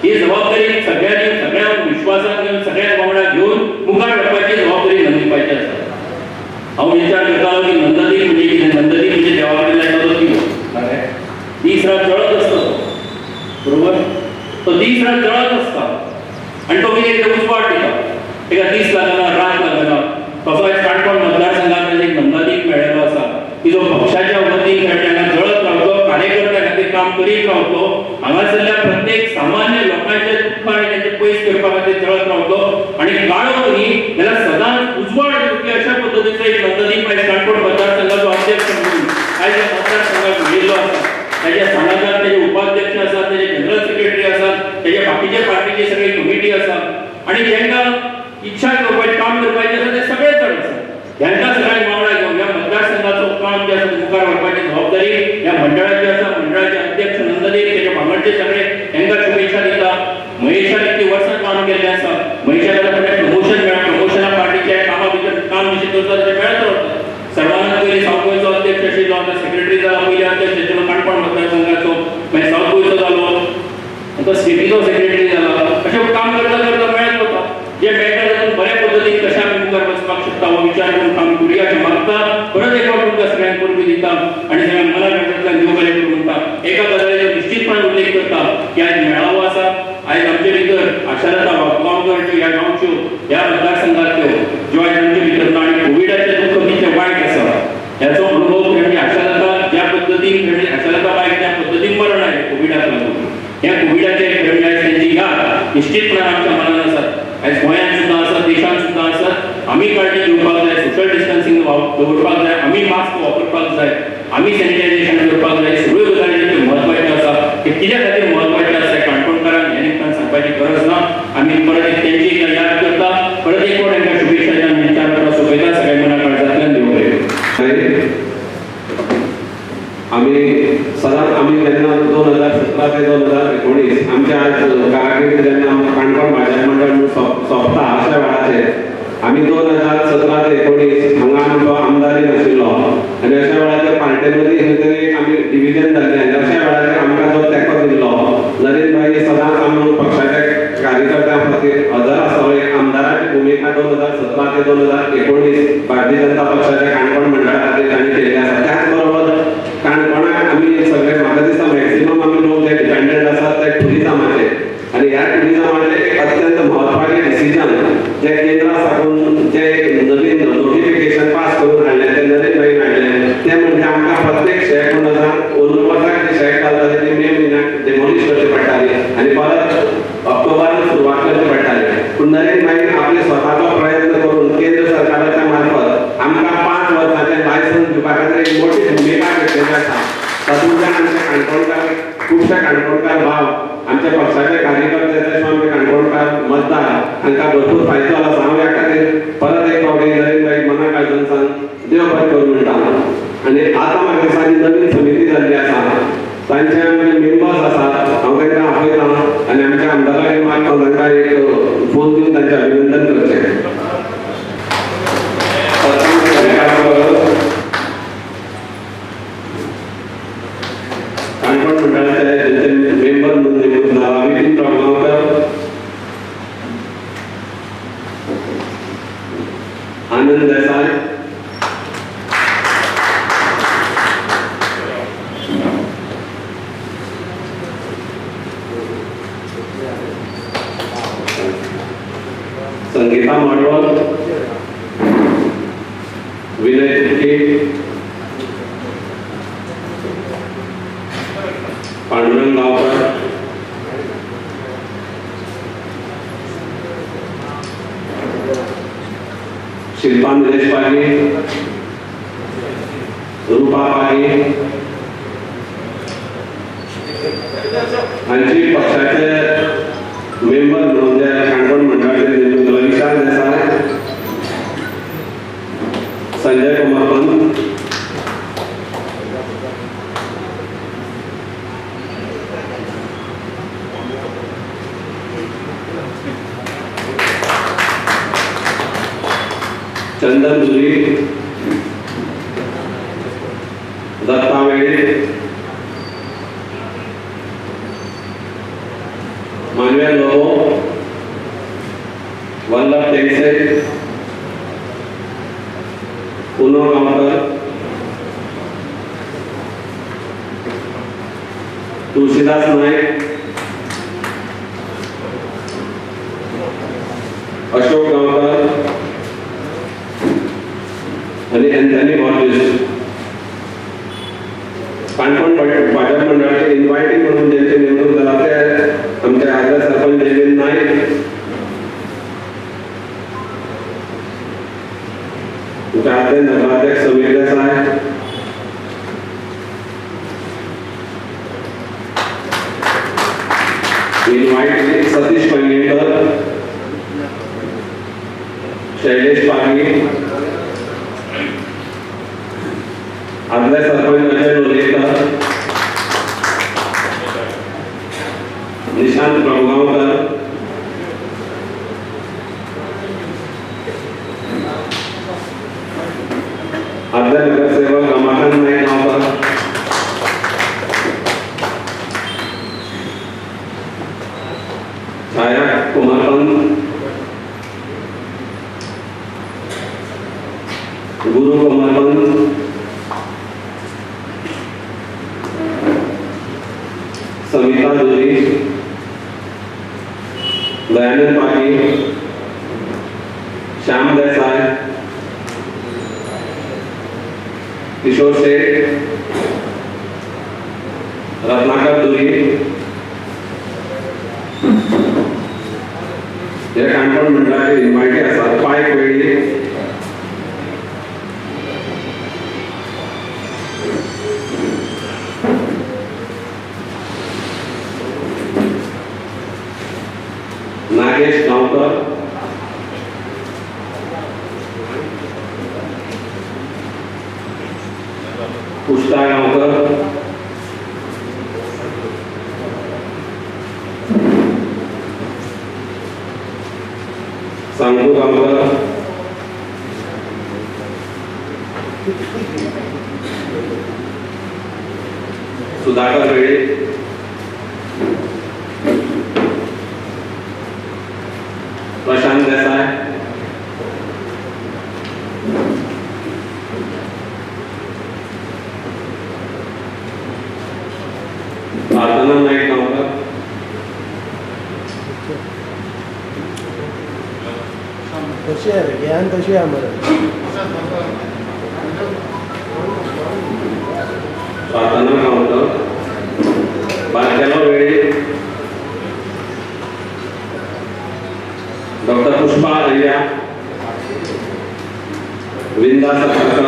Speaker 2: ही जबाबदारी सगळ्यांक विश्वासांत घेवन सगळ्यांक वांगडा घेवन मुखार व्हरपाची जबाबदारी नंदीपाची आसा हांव विचार करतालो की नंददी म्हणजे कितें नंददी म्हणजे देवा कडल्यान नदो दिवप दीस रात जळत असतो बरोबर तो दीस रात जळत असता आणि तो कितें उजवाड दिता तेका दीस लागना रात लागना जळत रावतो आणि काळोखी त्याला सदांच उजवाड दिवपी अशा पद्धतीचं एक नंददीप आयज काणकोण मतदारसंघाचो अध्यक्ष म्हणून आयज ह्या मतदारसंघाक घडिल्लो आसा. त्याच्या समाजात त्याचे उपाध्यक्ष असतात, त्याचे जनरल सेक्रेटरी असतात, त्याच्या बाकीच्या पार्टीची सगळी कमिटी आसा आणि ज्यांना इच्छा करपाची काम करपाचे आसा ते सगळे जण आसा. ह्यांना सगळ्यांक वांगडा घेऊन ह्या मतदारसंघाचो काम जे आसा मुखार व्हरपाची जबाबदारी ह्या मंडळाची आसा. मंडळाचे अध्यक्ष नंददीप त्याचे वांगडचे सगळे तांकां शुभेच्छा दिता. महेशान इतकी वर्सां काम केल्लें आसा. महेशाक आतां प्रमोशन मेळ्ळां. प्रमोशना पार्टीच्या कामा भितर काम कशें करता तें मेळत रावता. सर्वांत पयलीं सावथ गोंयचो अध्यक्ष आशिल्लो, आतां सेक्रेटरी जाला, पयलीं अध्यक्ष आशिल्लो काणकोण मतदारसंघाचो, मागीर सावथ गोंयचो जालो, आतां स्टेटीचो सेक्रेटरी जाला. अशें काम करता करता मेळत वता. जे मेळटा तातूंत बऱ्या पद्दतीन कशें आमी मुखार वचपाक शकता हो विचार करून काम करुया अशें मागता. परत एक फावट तुमकां सगळ्यांक परबी दिता आनी सगळ्यांक मना मेळटांतल्यान देव बरें करूं म्हणटा. एका गजालीचो निश्चितपणान उल्लेख करता की आयज मेळावो आसा. आयज आमचे भितर आशालता गांवकरांच्यो ह्या गांवच्यो ह्या मतदारसंघांतल्यो ज्यो आयज आमचे भितर ना आनी कोविडाचें दुख्ख कितें वायट आसा ह्याचो अनुभव म्हणजे आशालता ज्या पद्दतीन म्हणजे आशालता बायक ज्या पद्दतीन मरण आयलें कोविडाक लागून ह्या कोविडाचे म्हणजे आयज तेंची याद निश्चितपणान आमच्या मनान आसात. आयज गोंयांत सुद्दां आसात, देशांत सुद्दां आसात. आमी काळजी घेवपाक जाय, सोशल डिस्टन्सिंग दवरपाक जाय, आमी मास्क वापरपाक जाय, आमी सॅनिटायझेशन करपाक जाय. सगळ्यो गजाली ज्यो म्हत्वाच्यो आसा ते कित्या खातीर म्हत्वाच्यो आसा काणकोणकारांक हे निमतान सांगपाची गरज ना. आमी परत एक तेंची याद करता. परत एक फावट तांकां शुभेच्छा दिवन निमतान परत सोंपयता. सगळ्या मना काळजांतल्यान देव बरें
Speaker 1: आम्ही जेन्ना 2017 ते 2019 आमच्या आज कारकिर्द जेन्ना काणकोण भाजप मंडळ सोंपता अशा वेळाचेर आम्ही 2017 ते 19 हांगा आमचो आमदारी नाशिल्लो आनी अशा वेळाचेर पार्टी मदीं खंय तरी आमी डिविजन जाल्लें आनी अशा वेळाचेर आमकां जो तेंको दिल्लो नरेंद्र भाई सदांच आमी पक्षाच्या कार्यकर्त्यां खातीर हजर आसलो. एक आमदाराची भुमिका 2017 ते 2019 भारतीय जनता पक्षाच्या काणकोण मंडळा खातीर तांणी केल्ली आसा. त्याच बरोबर काणकोणाक आमी सगळे म्हाका दिसता मॅक्सिमम आमी लोक जे डिपेंडंट आसात ते टुरिजमाचेर आनी ह्या टुरिजमाचें एक अत्यंत म्हत्वाचें डिसिजन जे केंद्रा साकून जे नवीन नोटिफिकेशन पास करून हाडलें ते नरेंद्र भाईन हाडलें तें म्हणजे आमकां प्रत्येक शेक म्हणटा अंदूं वर्साक जी शेक घालताली ती मे म्हयन्याक डेमोलिश करची पडटाली आनी परत ऑक्टोबरांत सुरवात करची पडटाली. पूण नरेंद्र भाईन आपले स्वताचो प्रयत्न करून केंद्र सरकाराच्या मार्फत आमकां 5 वर्सांचें लायसन्स दिवपा खातीर एक मोठी भुमिका घेतलेली आसा. तातूंतल्यान आमचे काणकोणकार खुबशे काणकोणकार भाव आमच्या पक्षाचे कार्यकर्ते तशें आमचे काणकोणकार मतदार हांकां भरपूर फायदो जाला आसा. हांव ह्या खातीर परत एक फावटी नरेंद्र भाई मना काळजान सांग देव बरें करूं म्हणटा. आनी आतां म्हाका दिसता नवीन समिती जाल्ली आसा तांचे आमचे मेंबर्स आसात. हांव तांकां आपयतां आनी आमच्या आमदाराक मागता तांकां एक फोन दिवन तांचें अभिनंदन करचें. काणकोण मंडळाचे मेंबर म्हणून नेमणूक जाला विपिन प्रभाकर, आनंद देसाय, संगीता माडवळ, विनय तुके, पांडुरंग गावकर, शिल्पा निलेश पागी, रूपा पागी हांची पक्षाचे मेंबर म्हणून जे काणकोण मंडळाचे नेमणूक जाला. विशाल देसाय, संजय कुमार पंत, चंदन जुली, दत्ता वेळे, मानवेल लोहो, वल्लभ टेंगसे, पुनो गांवकर, तुळशीदास नायक, अशोक गांवकर आणि एंथनी बॉर्जिस. काणकोण भाजप मंडळाचे इन्व्हायटींग म्हणून ज्यांची नेमणूक जाला ते आमचे आदर सरपंच देवेंद्र नाईक, आमचे नगराध्यक्ष समीर देसाय, इनवाइट सतीश पैंगीणकर, शैलेश पागी, आदले सरपंच अजय लोलयेकर, निशांत प्रभुगांवकर, आदले नगरसेवक रमाकांत नाईक गांवकर, छाया कुमारपंत, गुरु कुमारपंत, समिता जोरी, दयानंद पागी, श्याम देसाई, किशोर शेठ, रत्नाकर दुरी, हे काणकोण मंडळाचे इन्वायटी आसात 5 वेळी नागेश गांवकर, पुष्टा गांवकर, सांगू गांवकर, सुधाकर वेळे, प्रशांत देसाई, प्रार्थना नाईक गांवकर,
Speaker 5: तशी आहे ज्ञान तशी आहे आम्हाला
Speaker 1: प्रार्थना गांवकर, बारकेलो वेळे, डॉक्टर पुष्पा अय्या, विंदा सतरकर,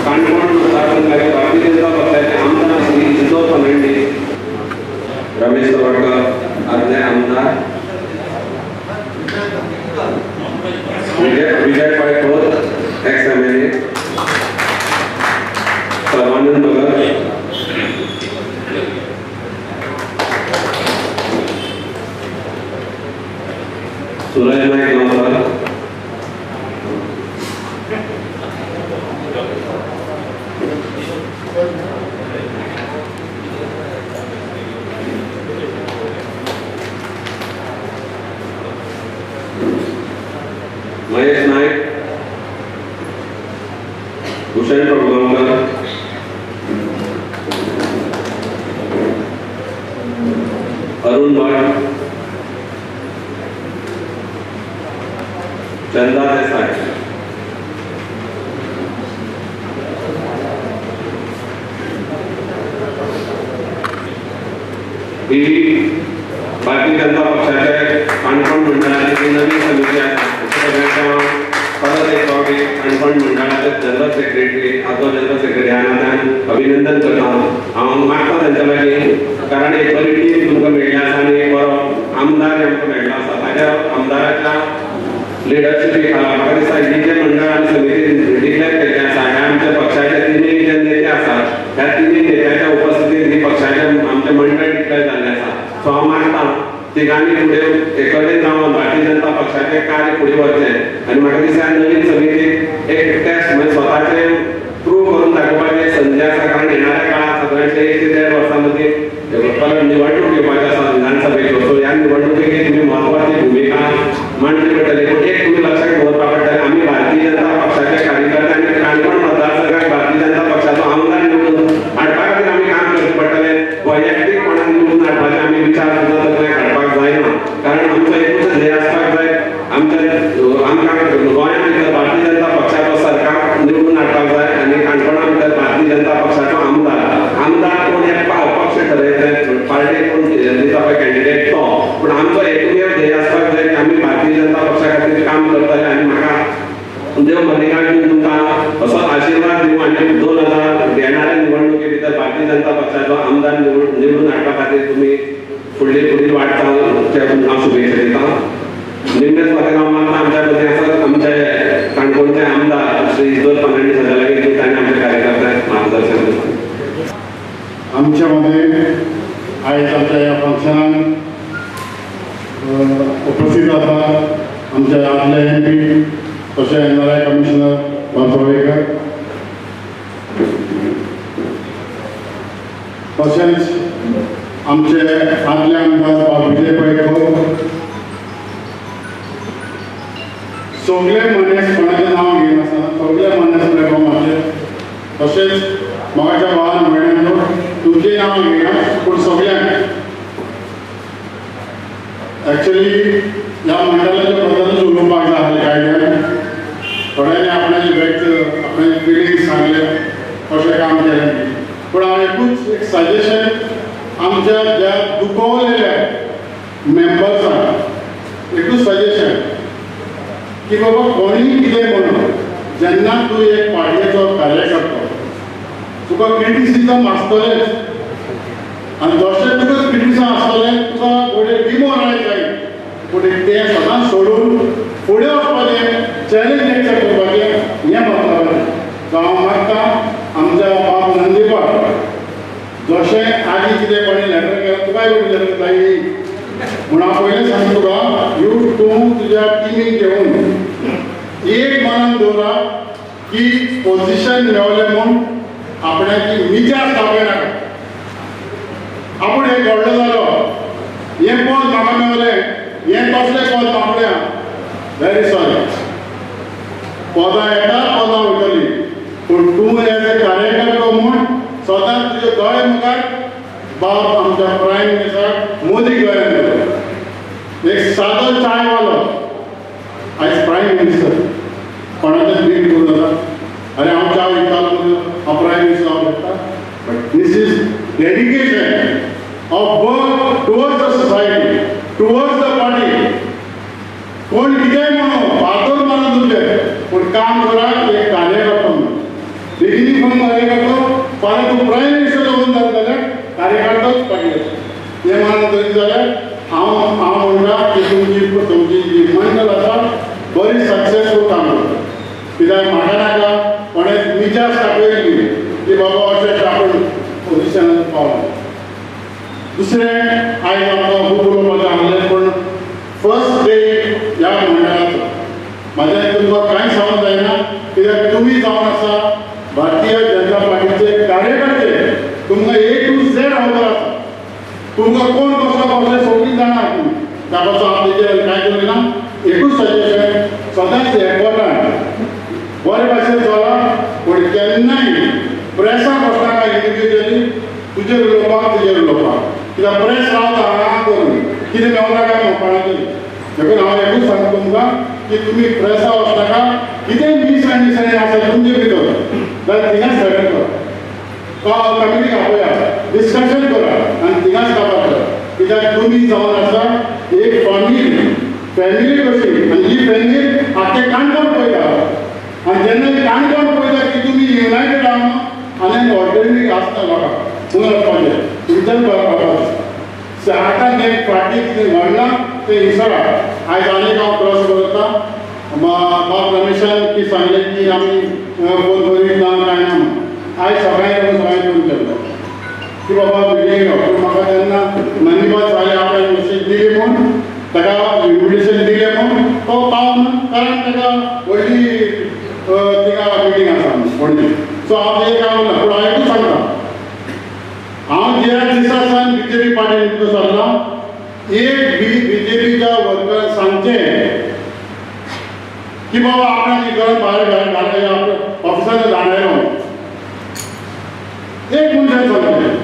Speaker 1: काणकोण मतदारसंघाचे भारतीय जनता पक्षाचे आमदार श्री जितो फर्नांडीस, रमेश तवडकर, आदले आमदार विजय पायकोत, एक्स एमएलए, सर्वानंद नगर, सूरज नाईक गांवकर, महेश नाईक, भूषण प्रभुगांवकर, अरुण भट, चंदा देसाई, ही भारतीय जनता पक्षाचे काणकोण मंडळाची नवी समिती आहे. परत एक फावटी काणकोण मंडळाचे जनरल सेक्रेटरी आदलो जनरल सेक्रेटरी हांव अभिनंदन करता. हांव मागता तांच्या लागीं कारण एक बरी टीम तुमकां मेळ्ळी आसा आनी एक बरो आमदार आमकां मेळ्ळो आसा. ताच्या आमदाराच्या लिडरशिपी खाला म्हाका दिसता ही जे मंडळ आमी समिती डिक्लेअर केल्लें आसा हे आमच्या पक्षाचे तिनूय जे नेते आसात ह्या तिनूय नेत्याच्या उपस्थितीत ही पक्षाचे आमचे मंडळ डिक्लेअर जाल्लें आसा. सो हांव मागता तिगांनी फुडें एकडेन जावन भारतीय जनता पक्षाचे कार्य फुडें व्हरचें आनी म्हाका दिसता नवीन समितीक एक टेस्ट म्हणजे स्वताचें प्रूव करून दाखोवपाची एक संदी आसा. कारण येणाऱ्या काळात सगळ्यांचे 1 ते 1.5 वर्सां मदीं परत निवडणूक येवपाची आसा विधानसभेच्यो. सो ह्या निवडणुकीक तुमी म्हत्वाची भुमिका मांडली पडटली. पूण एक तुमी लक्षात दवरपाक पडटलें आमी भारतीय जनता पक्षाचे कार्यकर्ते आनी काणकोण मतदारसंघाक भारतीय जनता पक्षाचो आमदार निवडून हाडपा खातीर आमी काम करचें पडटलें. वैयक्तीक कोणाक निवडून हाडपाचें आमी विचार सुद्दां तकलेंत हाडपाक जायना. कारण आमचो एकूच ध्येय आसपाक जाय आमकां गोंया भितर भारतीय जनता पक्षाचो सरकार निवडून हाडपाक जाय आनी काणकोणा भितर भारतीय जनता पक्षाचो आमदार कोण एक पक्ष ठरयता पार्टी कोण दिता पळय कॅन्डिडेट तो. पूण आमचे आमदार निवडून हाडपा खातीर तुमी फुडली वाटचाल हांव शुभेच्छा दिता. निमण्याच फावटी हांव मागता आमच्या मदीं आसात आमचे काणकोणचे आमदार श्री इजोत फर्नांडीस हाच्या लागीं तांणी आमच्या कार्यकर्त्यांक मार्गदर्शन दिता.
Speaker 6: आमच्यामध्ये आयज आमच्या ह्या फंक्शनाक उपस्थित आसात आमचे आदले MP तशेंच नारायण कमिशनर वासोवेकर, तशेंच आमचे आदले आमदार विजय पैको, सगळे मनीस कोणाचें नांव घेनासतना सगळे मनीस प्लॅटफॉर्माचेर, तशेंच म्हाका भावान म्हणलें तुमचें नांव घेना पूण सगळ्यांक एक्चुअली ह्या मंडळाच्या बद्दलच उलोवपाक जाय आसलें कांय जाण थोड्यांनी आपणाचे व्यक्त आपणाचे फिलिंग्स सांगले कशें काम केलें. पूण हांव एकूच एक सजेशन आमच्या ज्या दुखवलेल्या मेंबर्सांक एकूच सजेशन की बाबा कोणीय कितें म्हणून जेन्ना तूं एक पार्टीचो कार्यकर्तो तुका क्रिटिसिजम आसतलेच आनी जशें तुका क्रिटिसिजम आसतलें तुका थोडें डिमोरलायज जाय पूण तें सदांच सोडून फुडें वचपाचें चॅलेंज एक्सेप्ट करपाचें हें महत्वाचें. सो हांव मागता आमच्या बाब नंदीपाट जशें आदी कितें कोणी लॅटर केलें तुकाय लॅटर जाय म्हूण हांव पयलें सांगता तुका तूं तुज्या टिमीक घेवन एक मनान दवरा की पोजिशन मेळ्ळें म्हूण आपणाची विचार दाखयनाका. आपूण एक व्हडलो जालो हें पद म्हाका मेळ्ळें हें कसलें पद म्हापल्या व्हेरी सॉरी पदां येता पदां वयतलीं पूण तूं एज ए कार्यकर्तो म्हूण सदांच तुजे दोळे मुखार बाब आमच्या प्रायम मिनिस्टर मोदी गोंयांत येलो. एक सादो चायवालो आयज प्रायम मिनिस्टर कोणाचें बीट करून जाता अरे हांव च्या विकतालो हांव प्रायम मिनिस्टर जावंक शकता. But this is dedication of work towards the society towards the party. कोण कितेंय म्हणो फादर मानून तुजें पूण काम करात एक कार्यकर्तो म्हणून बेगिनी कोण कार्यकर्तो फाल्यां तूं प्रायम मिनिस्टर जावन जाता जाल्यार कार्यकर्तोच पाहिजे हें मानून धरीत जाल्यार हांव म्हणटा की तुमची जी मंडळ आसा बरी सक्सेसफूल काम करता. कित्याक म्हाका नाका कोणें विचार दाखयली की बाबा अशें आपूण पोजिशनार पावलो. दुसरें आयज आमकां खूब उलोवपाचें आसलें पूण फर्स्ट डे ह्या मंडळाचो म्हाजें तुमकां कांय सांगूंक जायना कित्याक तुमी जावन आसा भारतीय जनता पार्टीचे कार्यकर्ते तुमकां A to Z खबर आसा. तुमकां कोण कसो कसलें सगळीं जाणा तुमी त्या पासून हांव तेजेर कांय करिना. एकूच सजेशन सदांच इम्पॉर्टंट बरे भाशेन चला पूण केन्नाय प्रेसाक वचनाका इंडिविज्युअली तुजेर उलोवपाक तुजेर उलोवपाक कित्याक प्रेस रावता हांगा करून कितें मेळना काय म्हणपाक देखून हांव एकूच सांगता तुमकां की तुमी प्रेसाक वचनाका कितेंय मिसअंडरस्टँडींग आसा तुमचे भितर जाल्यार थिंगाच सेटल करा कमिटीक आपया डिस्कशन करा आनी थिंगाच काबार करा. कित्याक तुमी जावन आसा एक फॅमिली कशी आनी ही फॅमिली आख्खें काणकोण पळयता आनी जेन्ना काणकोण पळयता की तुमी युनायटेड आहा आनी ऑर्डिनरी आसता म्हाका थंय वचपाचें तुमच्यान करपाचें. आतां एक फाटी कितें घडलां तें विसरा. आयज आनीक हांव क्रॉस करता बाब रमेशान की सांगलें की आमी फोन करीत ना कांय ना म्हणून. आयज सगळ्यांक फोन केल्लो की बाबा मिटींग पूण म्हाका तेन्ना नंदीबाद साहेब आपल्याक मेसेज दिली म्हूण ताका इन्विटेशन दिलें म्हूण तो पावना कारण ताका व्हडली थिंगा मिटींग आसा व्हडली. सो हांव तें पावना पूण हांव एकूच सांगता हांव ज्या दिसा सावन BJP पार्टीन भितर सरला एक BJPच्या वर्करांक सांगचें की बाबा आपणाक घरांत भायर घालता आपल्या ऑफिसांत धाडलेलो एक मनशान सांगलें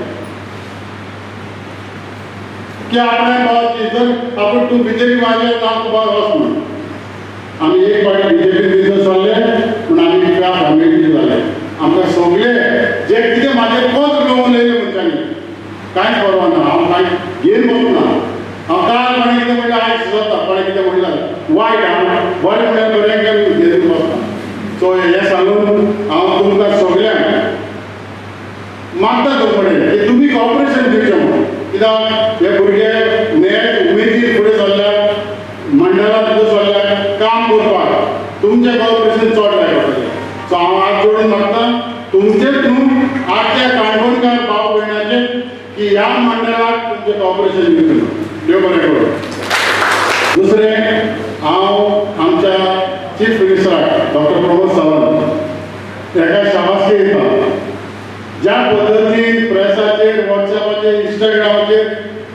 Speaker 6: की आपणाक बाबा जर आपूण तूं BJP वाजेर ना तुका वच म्हूण. आमी एक पार्टी BJP भितर सरले पूण आमी त्या फॅमिलीचे जाले. आमकां सगळे जे कितें म्हाजें पद घेवन लयलें मनशांनी कांयच परवा ना. हांव कांय घेवन बसना. हांव काल कोणें कितें म्हणलें आयज सुद्दां कोणें कितें म्हणलें वायट आहा बरें म्हणल्यार बरें केलें घेवन बसना. सो हें सांगून हांव तुमकां सगळ्यांक मागता तो कडेन की तुमी कॉपरेशन की ह्या मंडळाक तुमचे कॉर्पोरेशन दितलो देव बरें करूं. दुसरें हांव आमच्या चीफ मिनिस्टराक डॉक्टर प्रमोद सावंत ताका शाबासकी दिता. ज्या पद्दतीन प्रेसाचेर वॉट्सॅपाचेर इंस्टाग्रामाचेर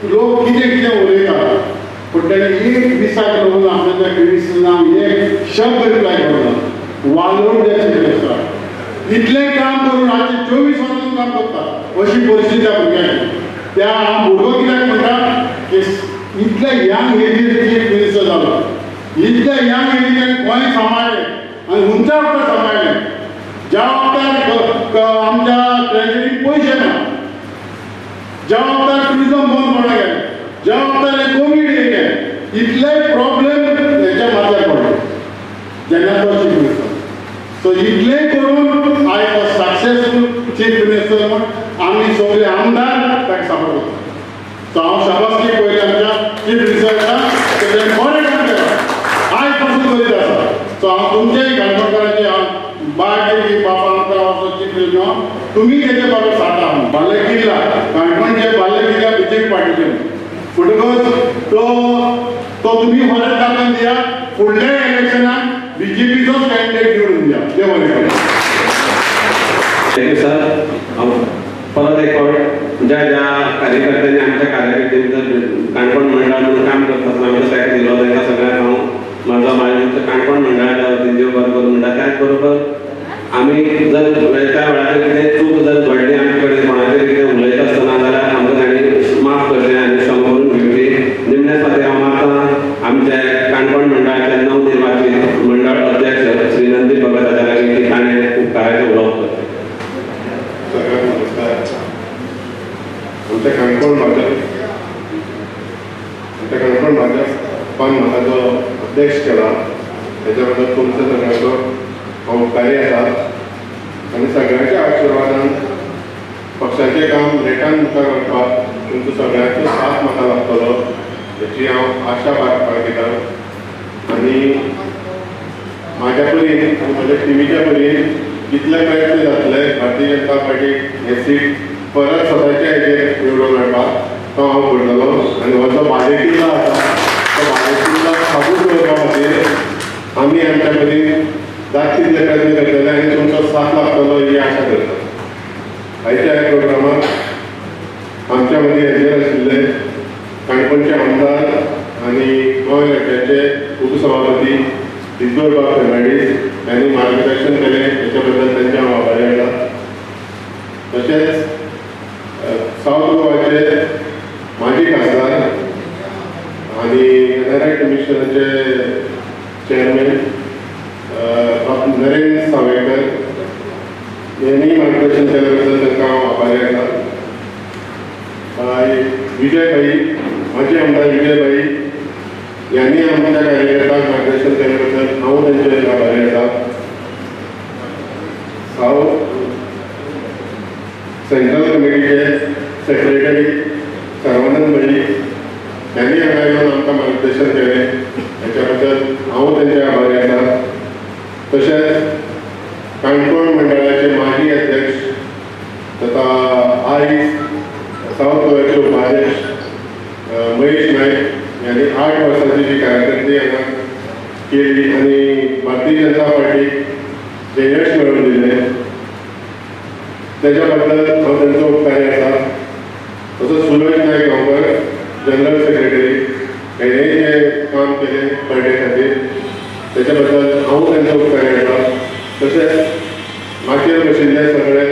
Speaker 6: लोक कितें कितें उलयता पूण ताणें एक दिसाक लागून आपल्या क्रिटिसिजमाक एक शब्द रिप्लाय करना. वालोर द्या चीफ मिनिस्टराक इतलें काम करून आजचे 24 वर्सांचें काम करता अशी परिस्थिती त्या भुरग्याची. त्या हांव भुरगो कित्याक म्हणटा की इतल्या यंग एजीर चीफ मिनिस्टर जालो, इतल्या यंग एजीर ताणें गोंय सांबाळलें आनी उंचा वखदां सांबाळलें. ज्या वखदार आमच्या ट्रेजरीक पयशे ना, ज्या वखदार ट्युरिजम बंद पडूंक गेलें, ज्या वखदार हे कोवीड येयलें, इतले प्रॉब्लेम हेच्या माथ्यार पडले जेन्ना तो चीफ मिनिस्टर. सो इतलें करून आयज तो सक्सेसफूल चीफ मिनिस्टर म्हूण आमी सगळे आमदार ताका सपोर्ट करता. सो हांव शाबासकी पयली आमच्या चीफ मिनिस्टराक तेणें बरें काम केलां, आयज पासून करीत आसा. सो हांव तुमचेय काणकोणकारांचे बाय की बाबा आमकां चीफ मिनिस्टर तुमी तेजे बाबा साथा बाले किल्ला काणकोणचे बाले किल्ला बीजेपी पार्टीचे म्हणटकच तो तुमी फरक दाखोवन दिया. फुडल्या इलेक्शनाक बीजेपीचो कॅन्डिडेट निवडून दिया. देव बरें करूं.
Speaker 1: Thank you sir. हांव परत एक फावट ज्या कार्यकर्त्यांनी आमच्या कार्यकर्त्यांनी काणकोण मंडळान काम करता आसतना आमकां सॅक दिलो तांकां सगळ्यांक हांव म्हाजो काणकोण मंडळाच्या वतीन देव बरें करूं म्हणटा. त्याच बरोबर आमी जर त्या वेळार कितें चूक जर घडली आमचे कडेन कोणाचेर कितें उलयता आसतना जाल्यार आमकां तांणी माफ करचें आनी क्षमा करून घेवची. निमणे फावटी हांव मागतां आमचे काणकोण मंडळाचे नवनिर्वाचित मंडळ अध्यक्ष श्री नंदी भगत आचार्य की ताणें उपकाराचें उलोवप करचें.
Speaker 7: सगळ्यांना नमस्कार. आमच्या काणकोण भाजपान म्हाका जो अध्यक्ष केला त्याच्या बद्दल तुमच्या सगळ्यांचो हांव उपकारी आसा आनी सगळ्यांच्या आशिर्वादान पक्षाचें काम नेटान मुखार व्हरपाक तुमचो सगळ्यांचो साथ म्हाका लागतलो हेची हांव आशा बाळगितां. आनी म्हाज्या परीन म्हज्या टिमीच्या परीन कितले प्रयत्न जातले भारतीय जनता पार्टीक हे सीट परत स्वताच्या हेजेर निवडून हाडपाक तो हांव करतलो. आनी हो जो बालेकिल्ला आसा तो बालेकिल्ला साबूत दवरपा खातीर आमी आमच्या परीन जात तितले प्रयत्न करतले आनी तुमचो साथ लागतलो ही आशा करता. आयच्या ह्या प्रोग्रामाक आमच्या मदीं हेजेर आशिल्ले काणकोणचे आमदार आनी गोंय राज्याचे उपसभापती दिग्गज बाब फेर्नांडीस यांनी मार्गदर्शन केले याच्या बद्दल त्यांचे हांव आभारी आसा. तशेंच सावथ गोवाचे माजी खासदार आनी एनआरआय कमिशनाचे चेअरमॅन नरेंद्र सावयकर यांनी मार्गदर्शन केल्या बद्दल तांकां हांव आभारी आसा. विजयभाई माजी आमदार विजयभाई यांनी आमच्या कार्यकर्त्यांक मार्गदर्शन केल्या बद्दल हांव तांचे आभारी आसा. हांव सेंट्रल कमिटीचे सेक्रेटरी सर्वानंद भई यांनी हांगा येवन आमकां मार्गदर्शन केलें हेच्या बद्दल हांव तांचे आभारी आसा. तशेंच काणकोण मंडळाचे माजी अध्यक्ष तथा आयज सावथ गोव्याचे उपाध्यक्ष महेश नायक यांनी 8 वर्सांची जी कारकिर्दी हांगा केली आनी भारतीय जनता पार्टीक जे यश मेळोवन दिलें तेच्या बद्दल हांव तांचो उपकारी आसा. तसोच सुरेश नायक गांवकर जनरल सेक्रेटरी हेणेंय जे काम केलें पार्टी खातीर तेच्या बद्दल हांव तांचो उपकारी आसा. तशेंच मागीर बशिल्ले सगळे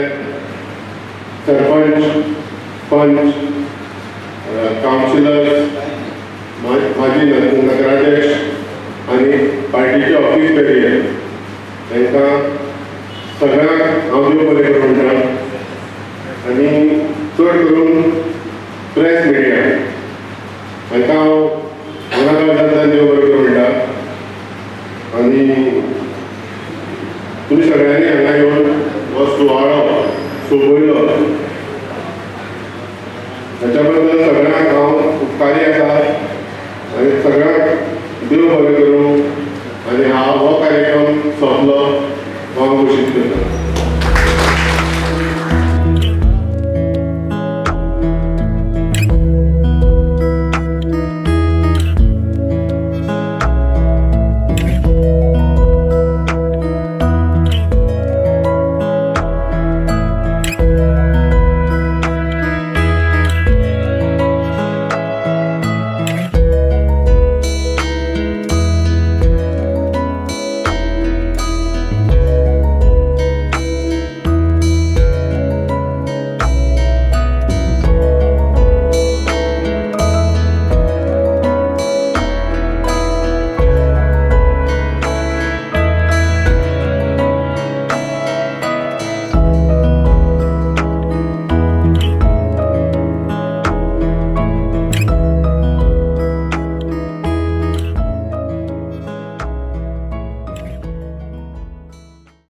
Speaker 7: सरपंच पंच कावन्सिलर्स माजी नगराध्यक्ष आनी पार्टीचे ऑफिस बेरियर तांकां सगळ्यांक हांव देव बरें करूं म्हणटा. आनी चड करून प्रेस मिडिया हांकां हांव हांगा जाता देव बरें करूं म्हणटा. आनी तुमी सगळ्यांनी हांगा येवन हो सुवाळो सोबयलो त्याच्या बद्दल सगळ्यांक हांव उपकारी आसा आनी सगळ्यांक देव बरें करूं